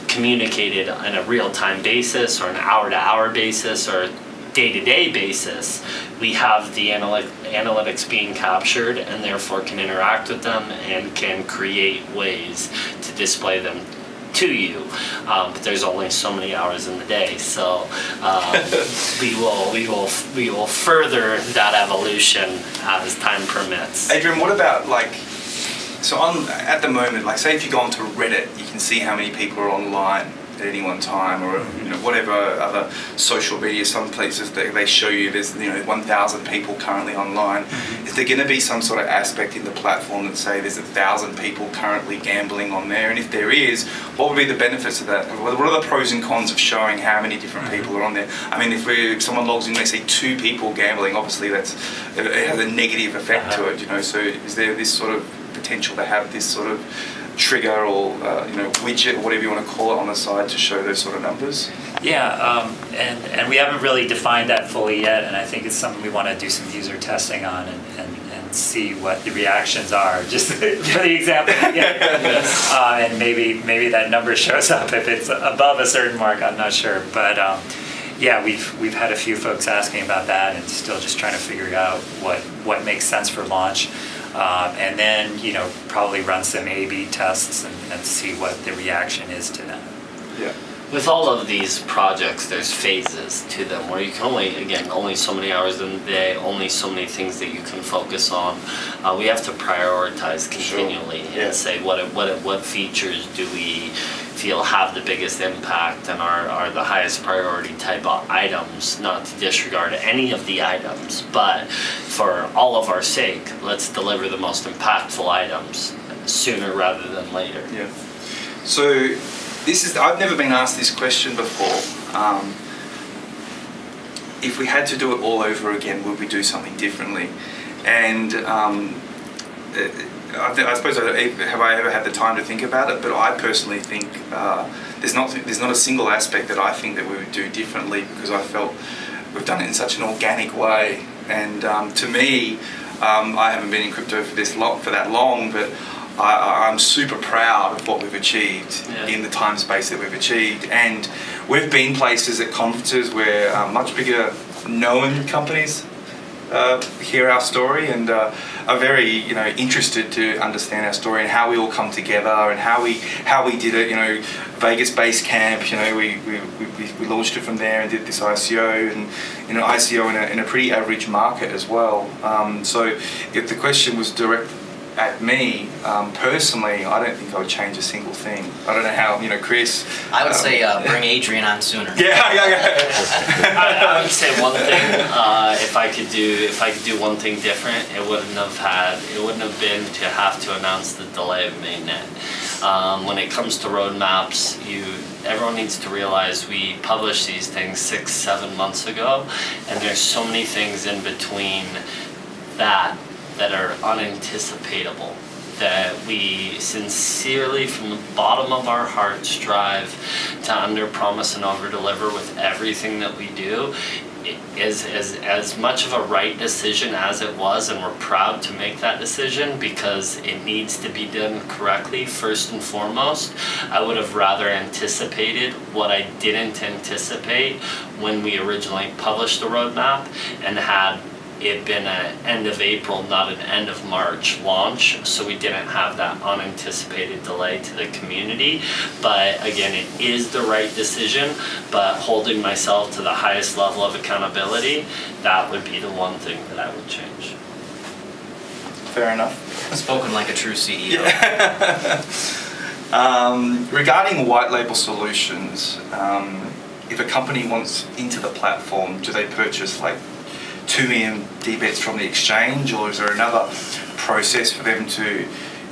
communicated on a real-time basis or an hour-to-hour basis or day-to-day basis, we have the analytics being captured and therefore can interact with them and can create ways to display them to you. But there's only so many hours in the day, so we will further that evolution as time permits.
Adrian, what about so at the moment, say if you go onto Reddit, you can see how many people are online at any one time, or whatever other social media. Some places they show you there's 1,000 people currently online. Is there going to be some sort of aspect in the platform that say there's 1,000 people currently gambling on there? And if there is, what would be the benefits of that? What are the pros and cons of showing how many different people are on there? I mean, if someone logs in, they see 2 people gambling, obviously it has a negative effect to it. So is there this sort of potential to have this sort of trigger or widget or whatever you want to call it on the side to show those sort of numbers?
Yeah, and we haven't really defined that fully yet, and I think it's something we want to do some user testing on and see what the reactions are, just for the example. And maybe that number shows up if it's above a certain mark. I'm not sure, but yeah, we've had a few folks asking about that and still just trying to figure out what makes sense for launch. And then, probably run some A/B tests and see what the reaction is to them.
Yeah.
With all of these projects, there's phases to them where you can only so many hours in the day, only so many things that you can focus on. We have to prioritize continually and say what features do we feel have the biggest impact and are the highest priority type of items, not to disregard any of the items, but for all of our sake, let's deliver the most impactful items sooner rather than later.
Yeah. So I've never been asked this question before. If we had to do it all over again, would we do something differently? And I suppose, have I ever had the time to think about it? But I personally think there's not a single aspect that I think that we would do differently, because I felt we've done it in such an organic way. And to me, I haven't been in crypto for that long, but I'm super proud of what we've achieved in the time space that we've achieved. And we've been places at conferences where much bigger known companies hear our story and are very interested to understand our story and how we all come together and how we did it. Vegas base camp. We launched it from there and did this ICO and ICO in a pretty average market as well. So if the question was direct at me, personally, I don't think I would change a single thing. I don't know how, Chris.
I would say bring Adrian on sooner.
Yeah.
I would say one thing. If I could do one thing different, it wouldn't have been to have to announce the delay of mainnet. When it comes to roadmaps, everyone needs to realize we published these things 6-7 months ago, and there's so many things in between that are unanticipatable, that we sincerely, from the bottom of our hearts, strive to under-promise and over-deliver with everything that we do. Is as much of a right decision as it was, and we're proud to make that decision because it needs to be done correctly first and foremost. I would have rather anticipated what I didn't anticipate when we originally published the roadmap, and had it been an end of April, not an end of March launch, so we didn't have that unanticipated delay to the community. But again, it is the right decision, but holding myself to the highest level of accountability, that would be the one thing that I would change.
Fair enough.
Spoken like a true CEO.
Regarding white label solutions, if a company wants into the platform, do they purchase 2 million D-bets from the exchange, or is there another process for them to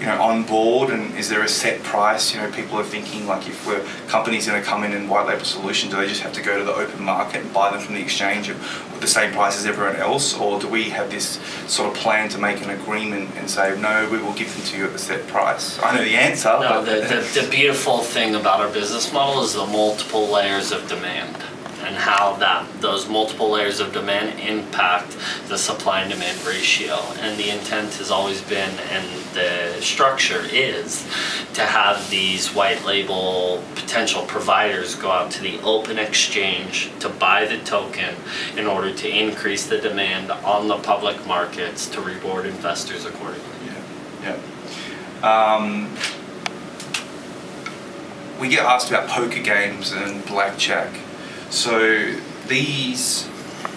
on board, and is there a set price? People are thinking, like, if we're companies going to come in and white label solutions, do they just have to go to the open market and buy them from the exchange with the same price as everyone else, or do we have this sort of plan to make an agreement and say, no, we will give them to you at the set price? I know the answer.
No,
but
the beautiful thing about our business model is the multiple layers of demand, and how those multiple layers of demand impact the supply and demand ratio. And the intent has always been, and the structure is, to have these white label potential providers go out to the open exchange to buy the token in order to increase the demand on the public markets to reward investors accordingly.
We get asked about poker games and blackjack. So these,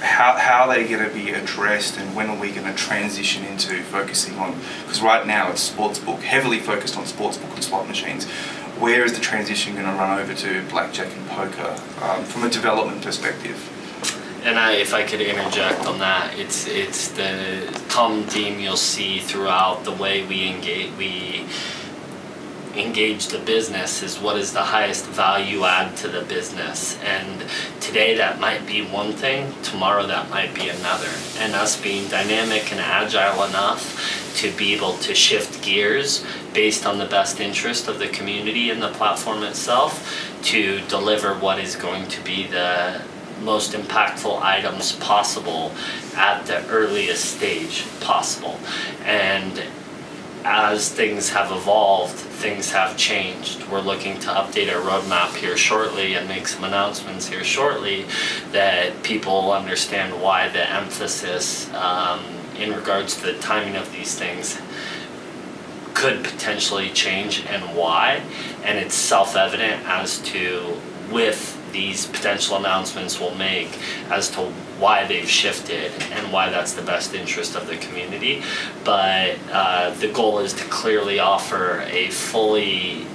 how are they going to be addressed, and when are we going to transition into focusing on, because right now it's sportsbook, heavily focused on sportsbook and slot machines. Where is the transition going to run over to blackjack and poker from a development perspective?
And if I could interject on that, it's the common theme you'll see throughout the way we engage the business is what is the highest value add to the business. And today that might be one thing, tomorrow that might be another. And us being dynamic and agile enough to be able to shift gears based on the best interest of the community and the platform itself to deliver what is going to be the most impactful items possible at the earliest stage possible. And as things have evolved, things have changed. We're looking to update our roadmap here shortly and make some announcements here shortly that people understand why the emphasis in regards to the timing of these things could potentially change and why. And it's self-evident as to, with these potential announcements we'll make, as to why they've shifted and why that's the best interest of the community. But the goal is to clearly offer a fully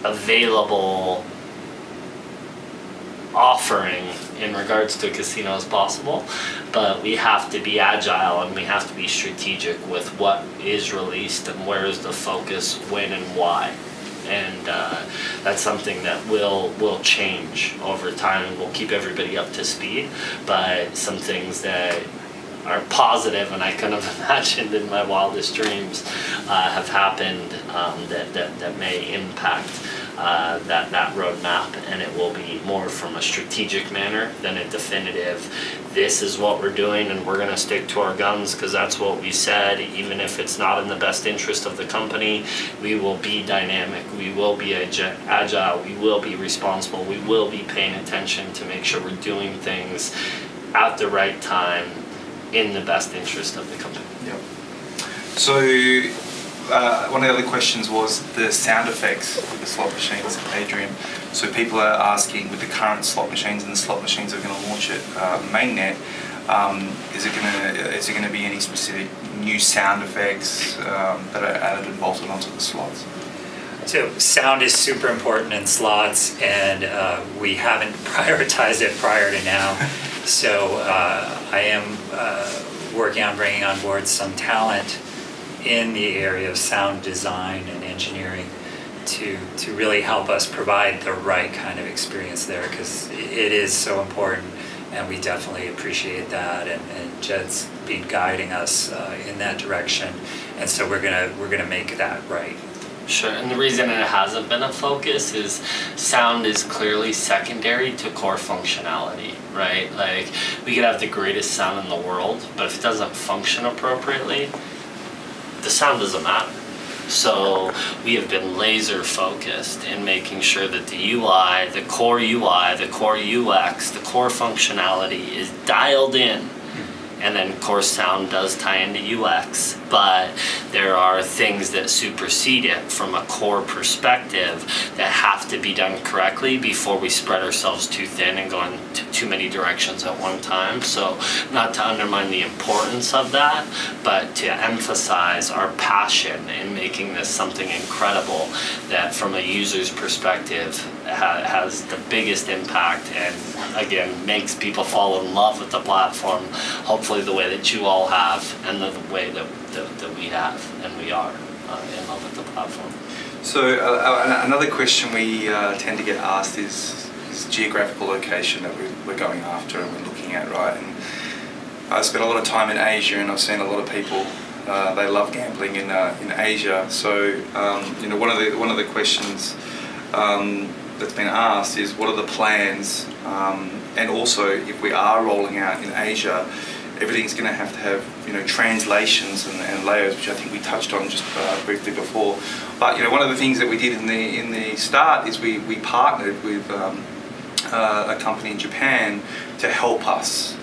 available offering in regards to casino as possible, but we have to be agile and we have to be strategic with what is released and where is the focus, when and why. And that's something that will change over time, and we'll keep everybody up to speed. But some things that are positive and I couldn't have imagined in my wildest dreams have happened that may impact that roadmap, and it will be more from a strategic manner than a definitive, this is what we're doing and we're going to stick to our guns because that's what we said. Even if it's not in the best interest of the company, we will be dynamic, we will be agile, we will be responsible, we will be paying attention to make sure we're doing things at the right time in the best interest of the company.
Yep. So one of the other questions was the sound effects with the slot machines, Adrian. So people are asking, with the current slot machines and the slot machines that are going to launch at mainnet, is it going to be any specific new sound effects that are added and bolted onto the slots?
So sound is super important in slots, and we haven't prioritized it prior to now. So I am working on bringing on board some talent in the area of sound design and engineering to really help us provide the right kind of experience there, because it is so important, and we definitely appreciate that, and Jed's been guiding us in that direction, and so we're gonna make that right.
Sure, and the reason it hasn't been a focus is sound is clearly secondary to core functionality, right? Like, we could have the greatest sound in the world, but if it doesn't function appropriately, the sound doesn't matter. So we have been laser focused in making sure that the UI, the core UX, the core functionality is dialed in. And then, of course, sound does tie into UX, but there are things that supersede it from a core perspective that have to be done correctly before we spread ourselves too thin and go in too many directions at one time. So not to undermine the importance of that, but to emphasize our passion in making this something incredible that from a user's perspective has the biggest impact, and again makes people fall in love with the platform, hopefully the way that you all have and the way that we have and we are. in love with the platform.
So another question we tend to get asked is geographical location that we're going after and we're looking at, right? And I spent a lot of time in Asia, and I've seen a lot of people. They love gambling in Asia. So you know, one of the questions that's been asked is, what are the plans? And also, if we are rolling out in Asia, everything's going to have you know, translations and layers, which I think we touched on just briefly before. But you know, one of the things that we did in the start is we partnered with a company in Japan to help us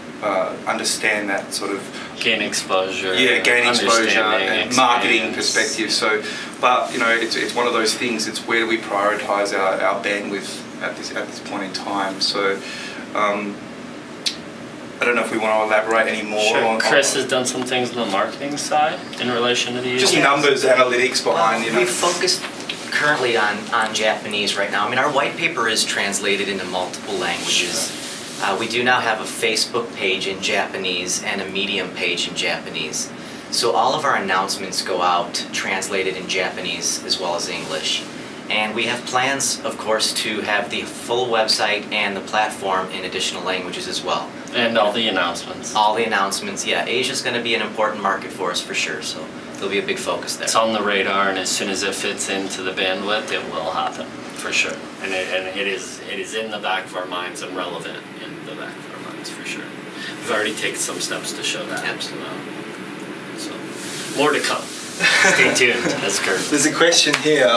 understand that sort of
gain exposure.
Yeah, gain exposure and marketing
experience.
perspective. So, but you know, it's one of those things. It's where do we prioritize our bandwidth at this point in time. So. I don't know if we want to elaborate any more.
Sure.
On
Chris has done some things on the marketing side in relation to the
just numbers, analytics behind. You know,
we focused currently on Japanese right now. I mean, our white paper is translated into multiple languages. We do now have a Facebook page in Japanese and a Medium page in Japanese. So all of our announcements go out translated in Japanese as well as English. And we have plans, of course, to have the full website and the platform in additional languages as well.
And all the announcements.
All the announcements, yeah. Asia's going to be an important market for us for sure, so there'll be a big focus there.
It's on the radar, and as soon as it fits into the bandwidth, it will happen, for sure. And it is in the back of our minds and relevant in the back of our minds, for sure. We've already taken some steps to show that.
Absolutely.
So, more to come. Stay tuned. That's Kurt.
there's a question here.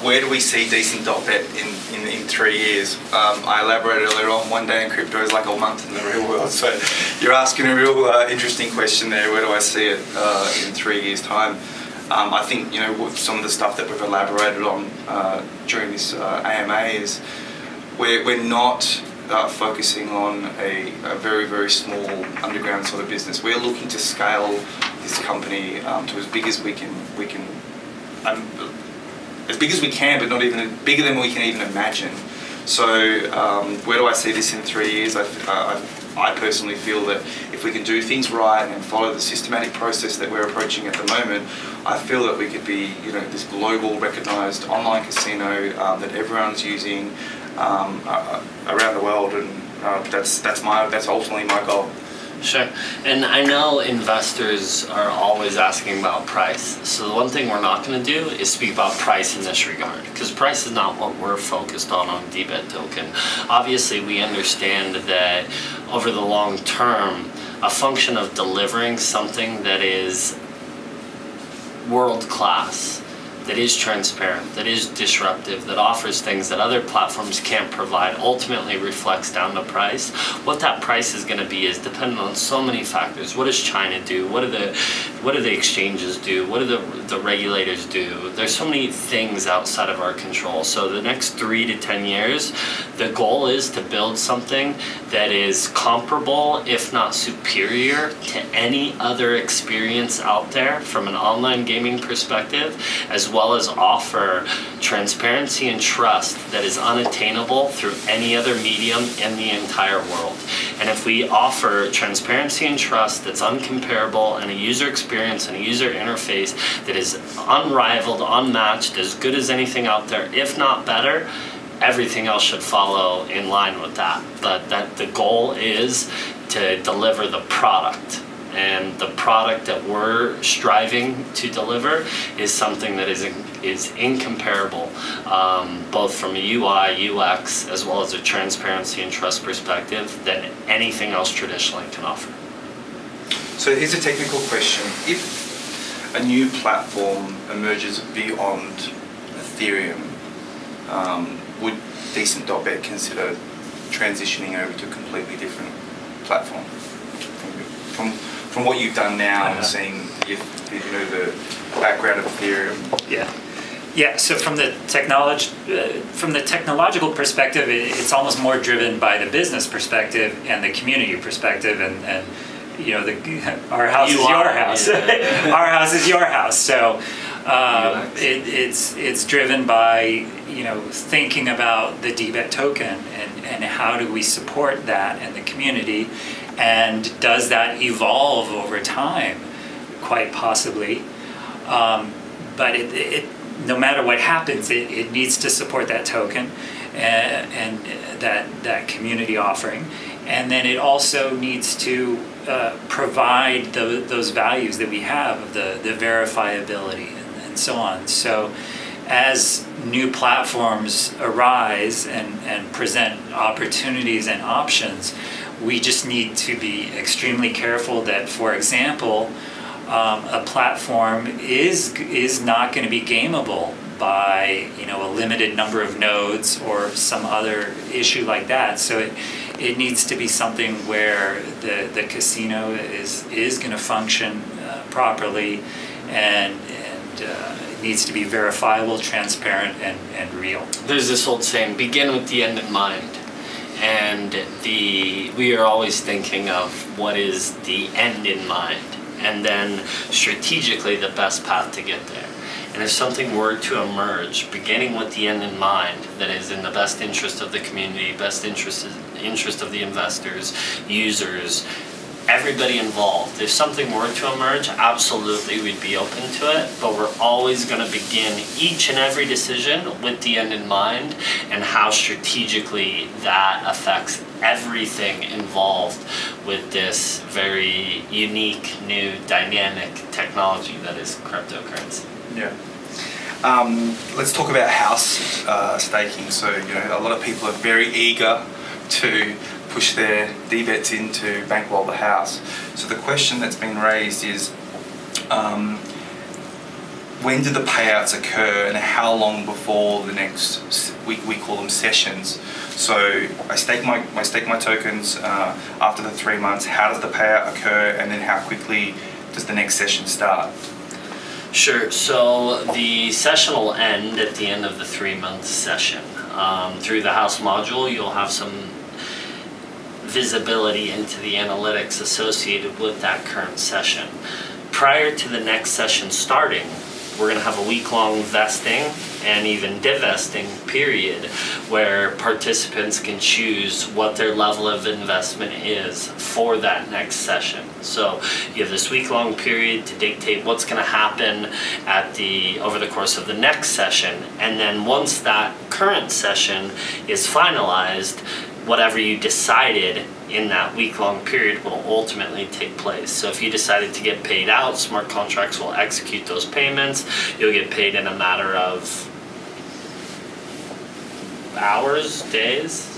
Where do we see Decent.bet in 3 years? I elaborated earlier on. 1 day in crypto is like a month in the real world. So you're asking a real interesting question there. Where do I see it in 3 years' time? I think, you know, with some of the stuff that we've elaborated on during this AMA is we're not focusing on a very, very small underground sort of business. We're looking to scale this company to as big as we can, as big as we can, but not even bigger than we can even imagine. So where do I see this in 3 years? I personally feel that if we can do things right and follow the systematic process that we're approaching at the moment, I feel that we could be, you know, this global recognized online casino that everyone's using around the world, and that's ultimately my goal.
Sure. And I know investors are always asking about price. So the one thing we're not going to do is speak about price in this regard, because price is not what we're focused on DBET token. Obviously, we understand that over the long term, a function of delivering something that is world class, that is transparent, that is disruptive, that offers things that other platforms can't provide, ultimately reflects down the price. What that price is going to be is dependent on so many factors. What does China do? What do the exchanges do? What do the regulators do? There's so many things outside of our control. So the next 3 to 10 years, the goal is to build something that is comparable, if not superior, to any other experience out there from an online gaming perspective, as well as offer transparency and trust that is unattainable through any other medium in the entire world. And if we offer transparency and trust that's uncomparable, and a user experience and a user interface that is unrivaled, unmatched, as good as anything out there, if not better, everything else should follow in line with that. But that the goal is to deliver the product. And the product that we're striving to deliver is something that is incomparable, both from a UI, UX, as well as a transparency and trust perspective than anything else traditionally can offer.
So here's a technical question. If a new platform emerges beyond Ethereum, would Decent.bet consider transitioning over to a completely different platform? From what you've done now and seeing the background of Ethereum.
Yeah. So from the technological perspective, it's almost more driven by the business perspective and the community perspective, and you know, our house is your house. Our house is your house. So it's driven by, you know, thinking about the DBET token and how do we support that in the community. And does that evolve over time? Quite possibly. but no matter what happens, it needs to support that token and that community offering, and then it also needs to provide those values that we have of the verifiability and so on. So as new platforms arise and present opportunities and options, we just need to be extremely careful that, for example, a platform is not going to be gameable by a limited number of nodes or some other issue like that. So it needs to be something where the casino is going to function properly, and it needs to be verifiable, transparent, and real.
There's this old saying, begin with the end in mind. And we are always thinking of what is the end in mind, and then strategically the best path to get there. And if something were to emerge, beginning with the end in mind, that is in the best interest of the community, best interest of the investors, users, everybody involved, if something were to emerge, absolutely we'd be open to it, but we're always going to begin each and every decision with the end in mind and how strategically that affects everything involved with this very unique, new, dynamic technology that is cryptocurrency.
Yeah. Let's talk about house staking. So, a lot of people are very eager to push their D-bets into bankroll the house. So the question that's been raised is, when do the payouts occur, and how long before the next, we call them sessions. So I stake my tokens after the 3 months. How does the payout occur, and then how quickly does the next session start?
Sure, so the session will end at the end of the 3-month session. Through the house module, you'll have some visibility into the analytics associated with that current session. Prior to the next session starting, we're going to have a week-long vesting and even divesting period where participants can choose what their level of investment is for that next session. So you have this week-long period to dictate what's going to happen over the course of the next session, and then once that current session is finalized, whatever you decided in that week-long period will ultimately take place. So if you decided to get paid out, smart contracts will execute those payments. You'll get paid in a matter of hours, days.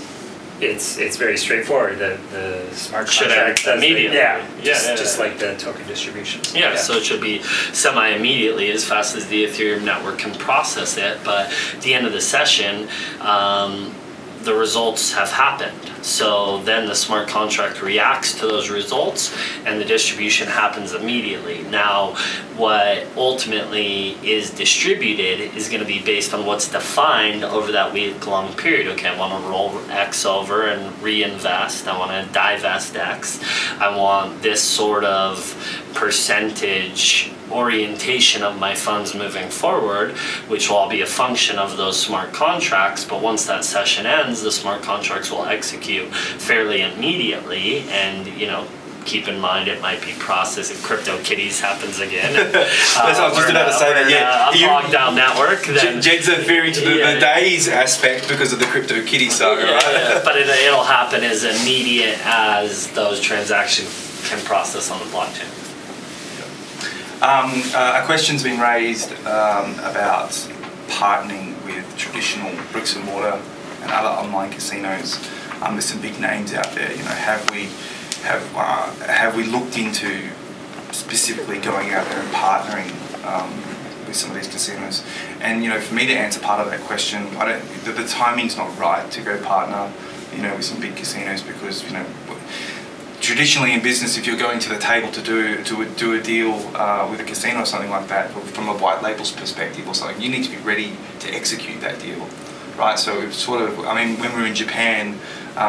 It's very straightforward. The smart contract does
immediately.
Just like the token distributions.
Yeah, so it should be semi-immediately, as fast as the Ethereum network can process it. But at the end of the session, the results have happened. So then the smart contract reacts to those results and the distribution happens immediately. Now, what ultimately is distributed is going to be based on what's defined over that week-long period. Okay, I want to roll X over and reinvest. I want to divest X. I want this sort of percentage orientation of my funds moving forward, which will all be a function of those smart contracts. But once that session ends, the smart contracts will execute fairly immediately, and keep in mind it might be processed if CryptoKitties happens again.
That's what I was just about to say. That
locked down network. Then,
Jed's referring to the days aspect because of the CryptoKitty saga, right?
Yeah, but it'll happen as immediate as those transactions can process on the blockchain.
A question's been raised about partnering with traditional bricks and mortar and other online casinos. There's some big names out there. Have we looked into specifically going out there and partnering with some of these casinos? And for me to answer part of that question, the timing's not right to go partner with some big casinos, because traditionally in business, if you're going to the table to do a deal with a casino or something like that, from a white labels perspective or something, you need to be ready to execute that deal, right? So it's sort of, when we were in Japan,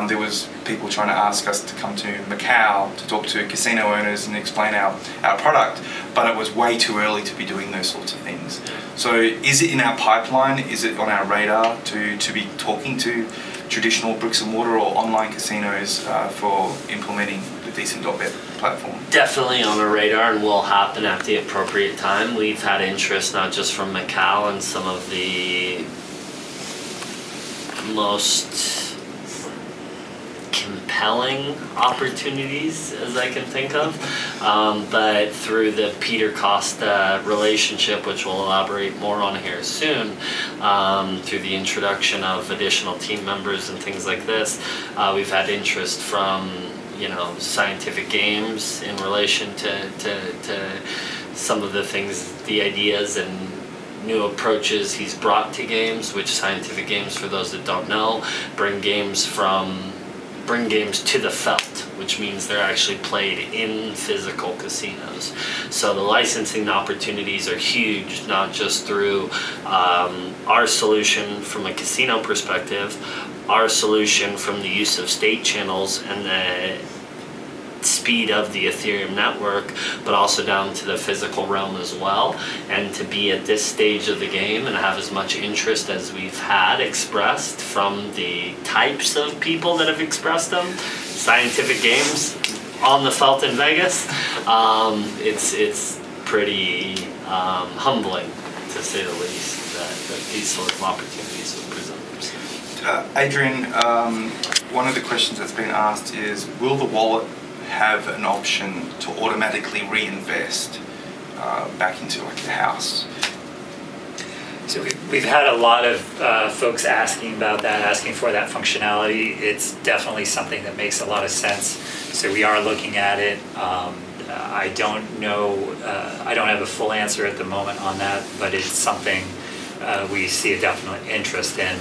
there was people trying to ask us to come to Macau to talk to casino owners and explain our product, but it was way too early to be doing those sorts of things. So is it in our pipeline? Is it on our radar to be talking to traditional bricks and mortar or online casinos for implementing the Decent.bet platform?
Definitely on our radar, and will happen at the appropriate time. We've had interest not just from Macau and some of the most compelling opportunities as I can think of, but through the Peter Costa relationship, which we'll elaborate more on here soon, through the introduction of additional team members and things like this, we've had interest from, you know, Scientific Games in relation to some of the things, the ideas and new approaches he's brought to games, which Scientific Games, for those that don't know, bring games to the felt, which means they're actually played in physical casinos. So the licensing opportunities are huge, not just through our solution from a casino perspective, our solution from the use of state channels and the speed of the Ethereum network, but also down to the physical realm as well. And to be at this stage of the game and have as much interest as we've had expressed from the types of people that have expressed them, Scientific Games on the felt in Vegas, it's pretty humbling, to say the least, that these sort of opportunities will present themselves.
Adrian, one of the questions that's been asked is, will the wallet have an option to automatically reinvest back into like a house?
So we've had a lot of folks asking about that, asking for that functionality. It's definitely something that makes a lot of sense. So we are looking at it. I don't know, I don't have a full answer at the moment on that, but it's something we see a definite interest in.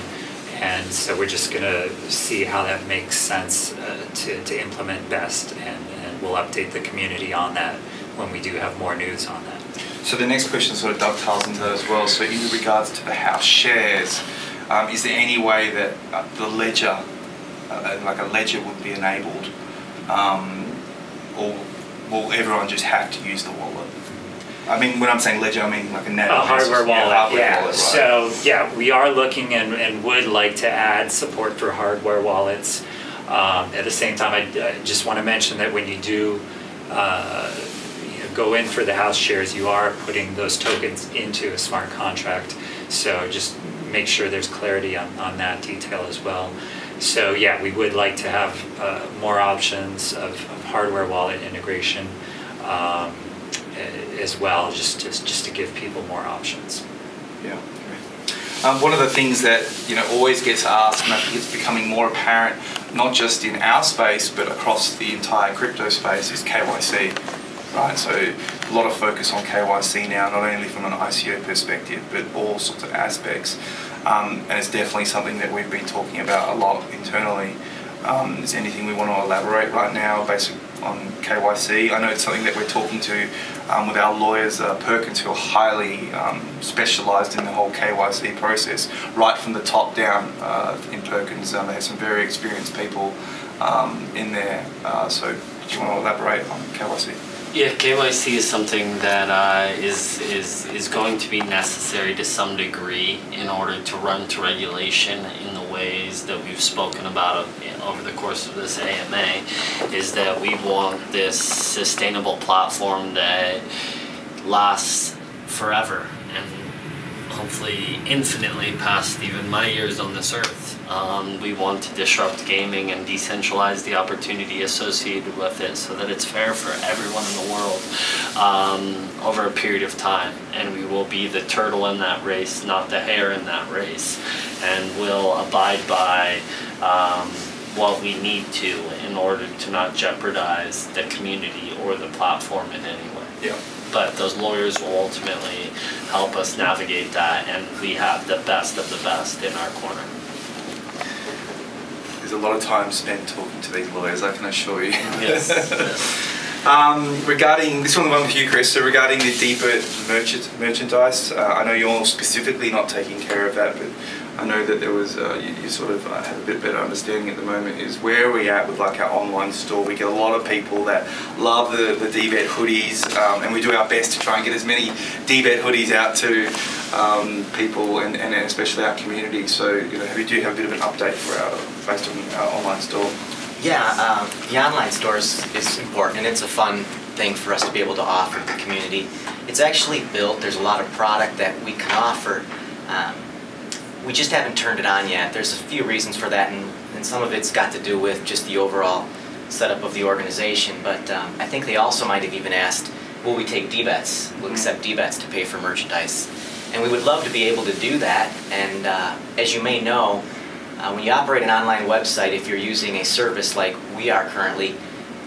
And so we're just going to see how that makes sense to implement best, and we'll update the community on that when we do have more news on that.
So the next question sort of dovetails into that as well. So in regards to the house shares, is there any way that the ledger, like a ledger would be enabled, or will everyone just have to use the wallet? I mean, when I'm saying ledger, I mean like a net.
Hardware wallet,
hardware wallet, right?
So yeah, we are looking and would like to add support for hardware wallets. At the same time, I just want to mention that when you do go in for the house shares, you are putting those tokens into a smart contract. So just make sure there's clarity on that detail as well. So yeah, we would like to have more options of hardware wallet integration. As well, just to give people more options.
Yeah. One of the things that always gets asked, and I think it's becoming more apparent, not just in our space but across the entire crypto space, is KYC. Right. So a lot of focus on KYC now, not only from an ICO perspective but all sorts of aspects, and it's definitely something that we've been talking about a lot internally. Is there anything we want to elaborate right now based on KYC? I know it's something that we're talking to with our lawyers, Perkins, who are highly specialised in the whole KYC process, right from the top down in Perkins. They have some very experienced people in there. So do you want to elaborate on KYC?
Yeah, KYC is something that is going to be necessary to some degree in order to run to regulation in the ways that we've spoken about over the course of this AMA, is that we want this sustainable platform that lasts forever and hopefully infinitely past even my years on this earth. We want to disrupt gaming and decentralize the opportunity associated with it so that it's fair for everyone in the world over a period of time. And we will be the turtle in that race, not the hare in that race. And we'll abide by what we need to in order to not jeopardize the community or the platform in any way.
Yeah.
But those lawyers will ultimately help us navigate that, and we have the best of the best in our corner.
There's a lot of time spent talking to these lawyers, I can assure you.
Yes.
Regarding, this one with you, Chris, so regarding the deeper merchandise, I know you're specifically not taking care of that, but I know that there was, you sort of have a bit better understanding at the moment, is where are we at with like our online store? We get a lot of people that love the D-Bet hoodies, and we do our best to try and get as many D-Bet hoodies out to people and especially our community. So do you have a bit of an update for based on our online store?
Yeah, the online store is important, and it's a fun thing for us to be able to offer the community. It's actually built. There's a lot of product that we can offer. We just haven't turned it on yet. There's a few reasons for that, and some of it's got to do with just the overall setup of the organization. But I think they also might have even asked, will we take D-bets? We'll accept D-bets to pay for merchandise. And we would love to be able to do that. And as you may know, when you operate an online website, if you're using a service like we are currently,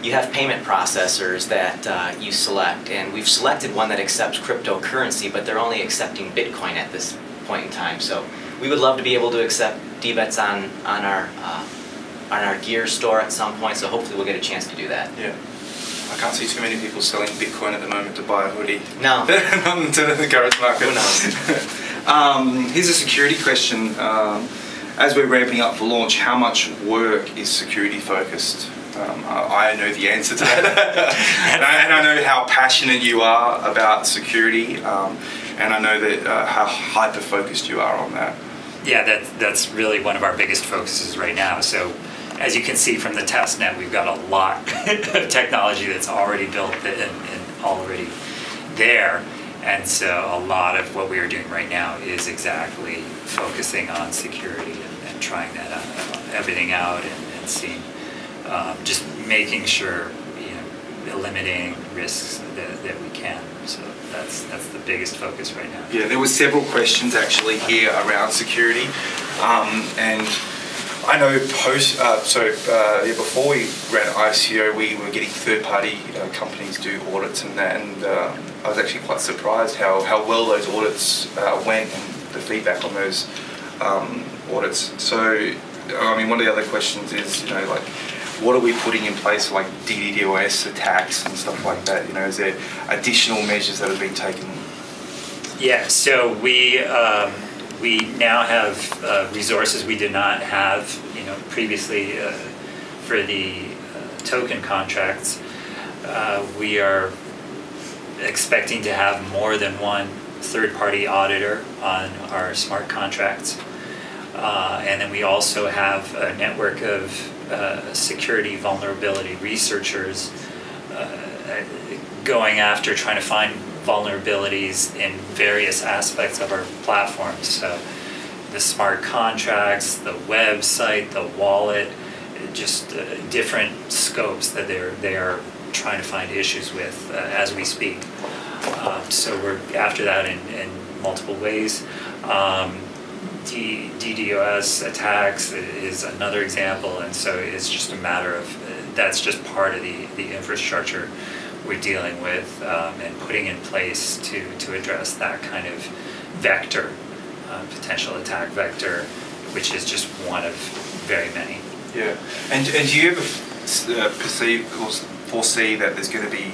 you have payment processors that you select. And we've selected one that accepts cryptocurrency, but they're only accepting Bitcoin at this point in time. So we would love to be able to accept D-bets on our gear store at some point. So hopefully we'll get a chance to do that.
Yeah. I can't see too many people selling Bitcoin at the moment to buy a hoodie.
No.
Not into the garage market.
Who knows?
Here's a security question. As we're ramping up for launch, how much work is security focused? I know the answer to that. and I know how passionate you are about security, and I know that how hyper-focused you are on that.
Yeah, that's really one of our biggest focuses right now. So as you can see from the test net, we've got a lot of technology that's already built and already there. And so a lot of what we are doing right now is exactly focusing on security and trying that everything out and seeing, just making sure, eliminating risks that we can. So that's the biggest focus right now.
Yeah, there were several questions actually here around security, and I know before we ran ICO, we were getting third-party companies do audits and that, and I was actually quite surprised how well those audits went and the feedback on those audits. So, I mean, one of the other questions is, like, what are we putting in place for, like, DDoS attacks and stuff like that? Is there additional measures that have been taken?
Yeah, so we now have resources we did not have, previously for the token contracts. We are expecting to have more than one third-party auditor on our smart contracts. And then we also have a network of security vulnerability researchers going after trying to find vulnerabilities in various aspects of our platform. So the smart contracts, the website, the wallet, just different scopes that they are trying to find issues with as we speak. So we're after that in multiple ways. DDoS attacks is another example, and so it's just a matter of, that's just part of the infrastructure we're dealing with and putting in place to address that kind of vector, potential attack vector, which is just one of very many.
Yeah, and do you ever perceive or foresee that there's going to be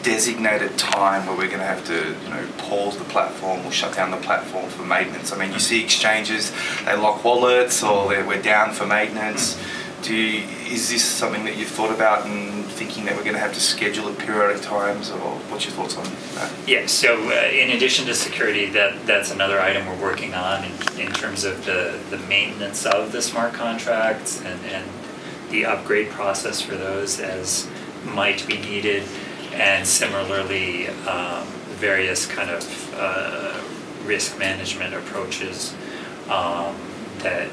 designated time where we're going to have to, pause the platform or shut down the platform for maintenance? I mean, you see exchanges, they lock wallets or we're down for maintenance. Is this something that you've thought about and thinking that we're going to have to schedule at periodic times, or what's your thoughts on that?
Yeah, so in addition to security, that's another item we're working on in terms of the maintenance of the smart contracts and the upgrade process for those as might be needed, and similarly various kind of risk management approaches that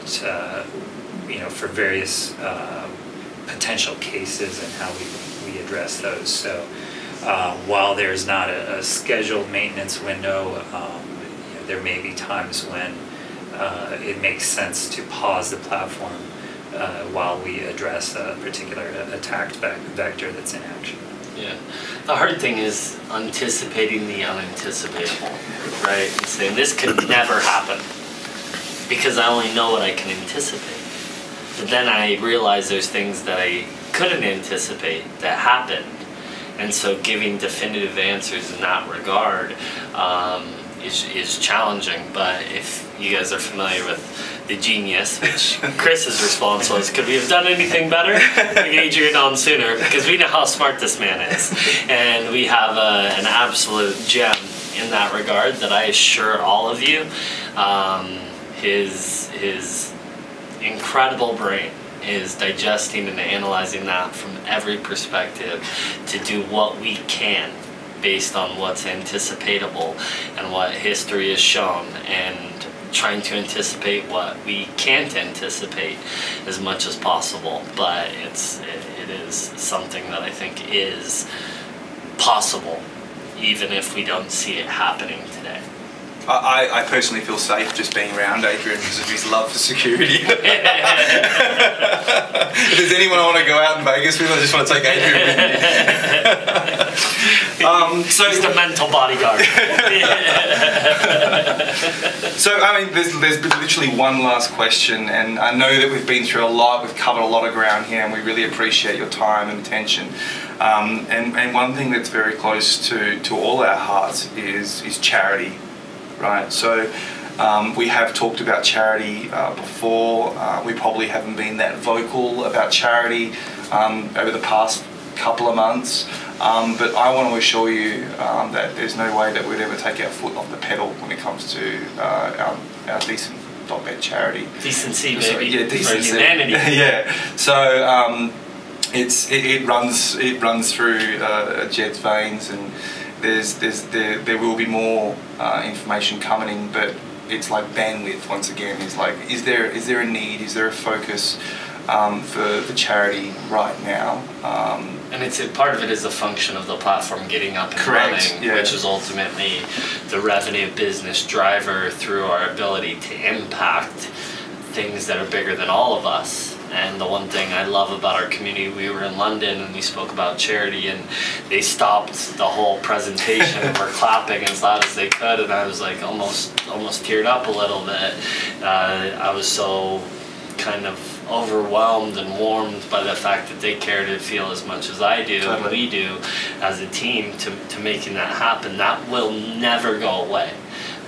for various potential cases and how we address those. So while there's not a scheduled maintenance window, there may be times when it makes sense to pause the platform while we address a particular attack vector that's in action.
Yeah. The hard thing is anticipating the unanticipatable, right? And saying this could never happen because I only know what I can anticipate. But then I realize there's things that I couldn't anticipate that happened. And so giving definitive answers in that regard is challenging. But if you guys are familiar with the genius, which Chris is responsible for, could we have done anything better? Bring Adrian on sooner, because we know how smart this man is. And we have an absolute gem in that regard that I assure all of you, his incredible brain is digesting and analyzing that from every perspective to do what we can based on what's anticipatable and what history has shown, and trying to anticipate what we can't anticipate as much as possible. But it is something that I think is possible, even if we don't see it happening today.
I personally feel safe just being around Adrian because of his love for security. If there's anyone I want to go out in Vegas with, I just want to take Adrian with me.
So he's the mental bodyguard.
So, I mean, there's literally one last question, and I know that we've been through a lot, we've covered a lot of ground here, and we really appreciate your time and attention. And one thing that's very close to all our hearts is charity. Right, so we have talked about charity before. We probably haven't been that vocal about charity over the past couple of months, but I want to assure you that there's no way that we'd ever take our foot off the pedal when it comes to our Decent.bet charity.
Decency,
So,
baby.
yeah, decency.
For humanity.
Yeah, so it runs through Jed's veins, and there will be more information coming in, but it's like bandwidth once again. Is like, is there a need? Is there a focus for the charity right now?
And part of it is a function of the platform getting up and
Correct,
running,
yeah.
which is ultimately the revenue business driver through our ability to impact things that are bigger than all of us. And the one thing I love about our community, we were in London and we spoke about charity, and they stopped the whole presentation and were clapping as loud as they could, and I was like almost teared up a little bit. I was so kind of overwhelmed and warmed by the fact that they care to feel as much as I do, and we do as a team to making that happen. That will never go away,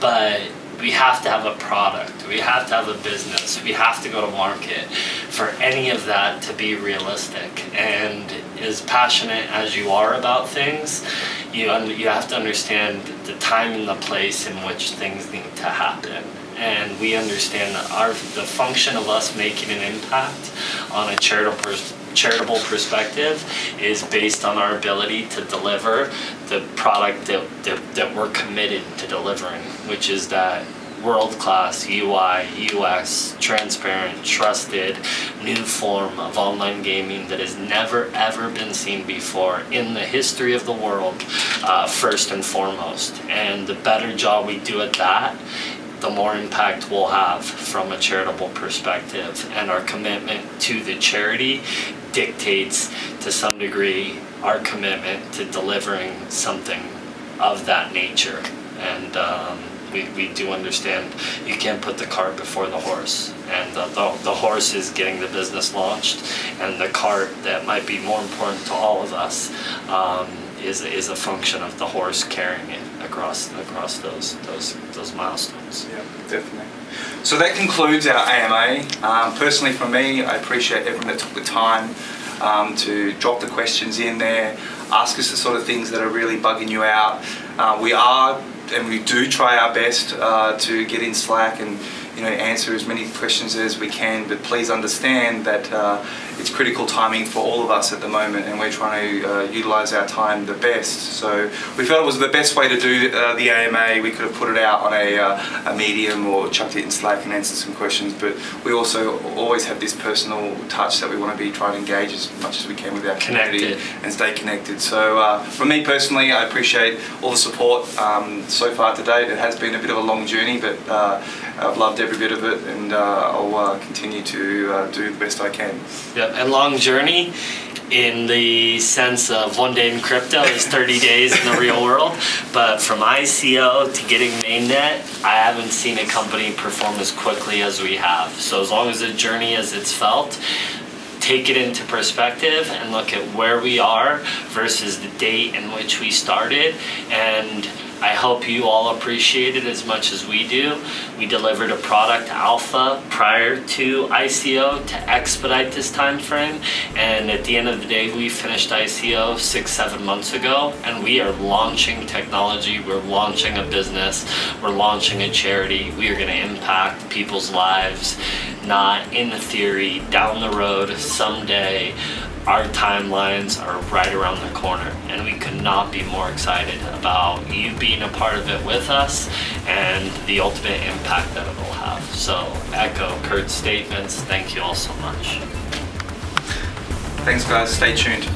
but we have to have a product, we have to have a business, we have to go to market for any of that to be realistic. And as passionate as you are about things, you have to understand the time and the place in which things need to happen. And we understand that the function of us making an impact on a charitable perspective is based on our ability to deliver the product that we're committed to delivering, which is that world-class UI, UX, transparent, trusted, new form of online gaming that has never ever been seen before in the history of the world, first and foremost. And the better job we do at that, the more impact we'll have from a charitable perspective. And our commitment to the charity dictates to some degree our commitment to delivering something of that nature. And we do understand you can't put the cart before the horse, and the horse is getting the business launched, and the cart that might be more important to all of us is a function of the horse carrying it across those milestones.
Yeah, definitely. So that concludes our AMA. Personally, for me, I appreciate everyone that took the time to drop the questions in there, ask us the sort of things that are really bugging you out. We do try our best to get in Slack and answer as many questions as we can, but please understand that it's critical timing for all of us at the moment, and we're trying to utilise our time the best. So we felt it was the best way to do the AMA. We could have put it out on a medium or chucked it in Slack and answered some questions, but we also always have this personal touch that we want to be trying to engage as much as we can with our community and stay connected. So for me personally, I appreciate all the support so far to date. It has been a bit of a long journey, but I've loved every bit of it, and I'll continue to do the best I can.
Yep, and long journey in the sense of one day in crypto is 30 days in the real world, but from ICO to getting mainnet, I haven't seen a company perform as quickly as we have. So as long as the journey as it's felt, take it into perspective and look at where we are versus the date in which we started, and I hope you all appreciate it as much as we do. We delivered a product alpha prior to ICO to expedite this time frame, and at the end of the day we finished ICO 6-7 months ago, and we are launching technology, we're launching a business, we're launching a charity. We are going to impact people's lives not in theory, down the road, someday, our timelines are right around the corner, and we could not be more excited about you being a part of it with us and the ultimate impact that it will have. So echo Kurt's statements. Thank you all so much.
Thanks guys, stay tuned.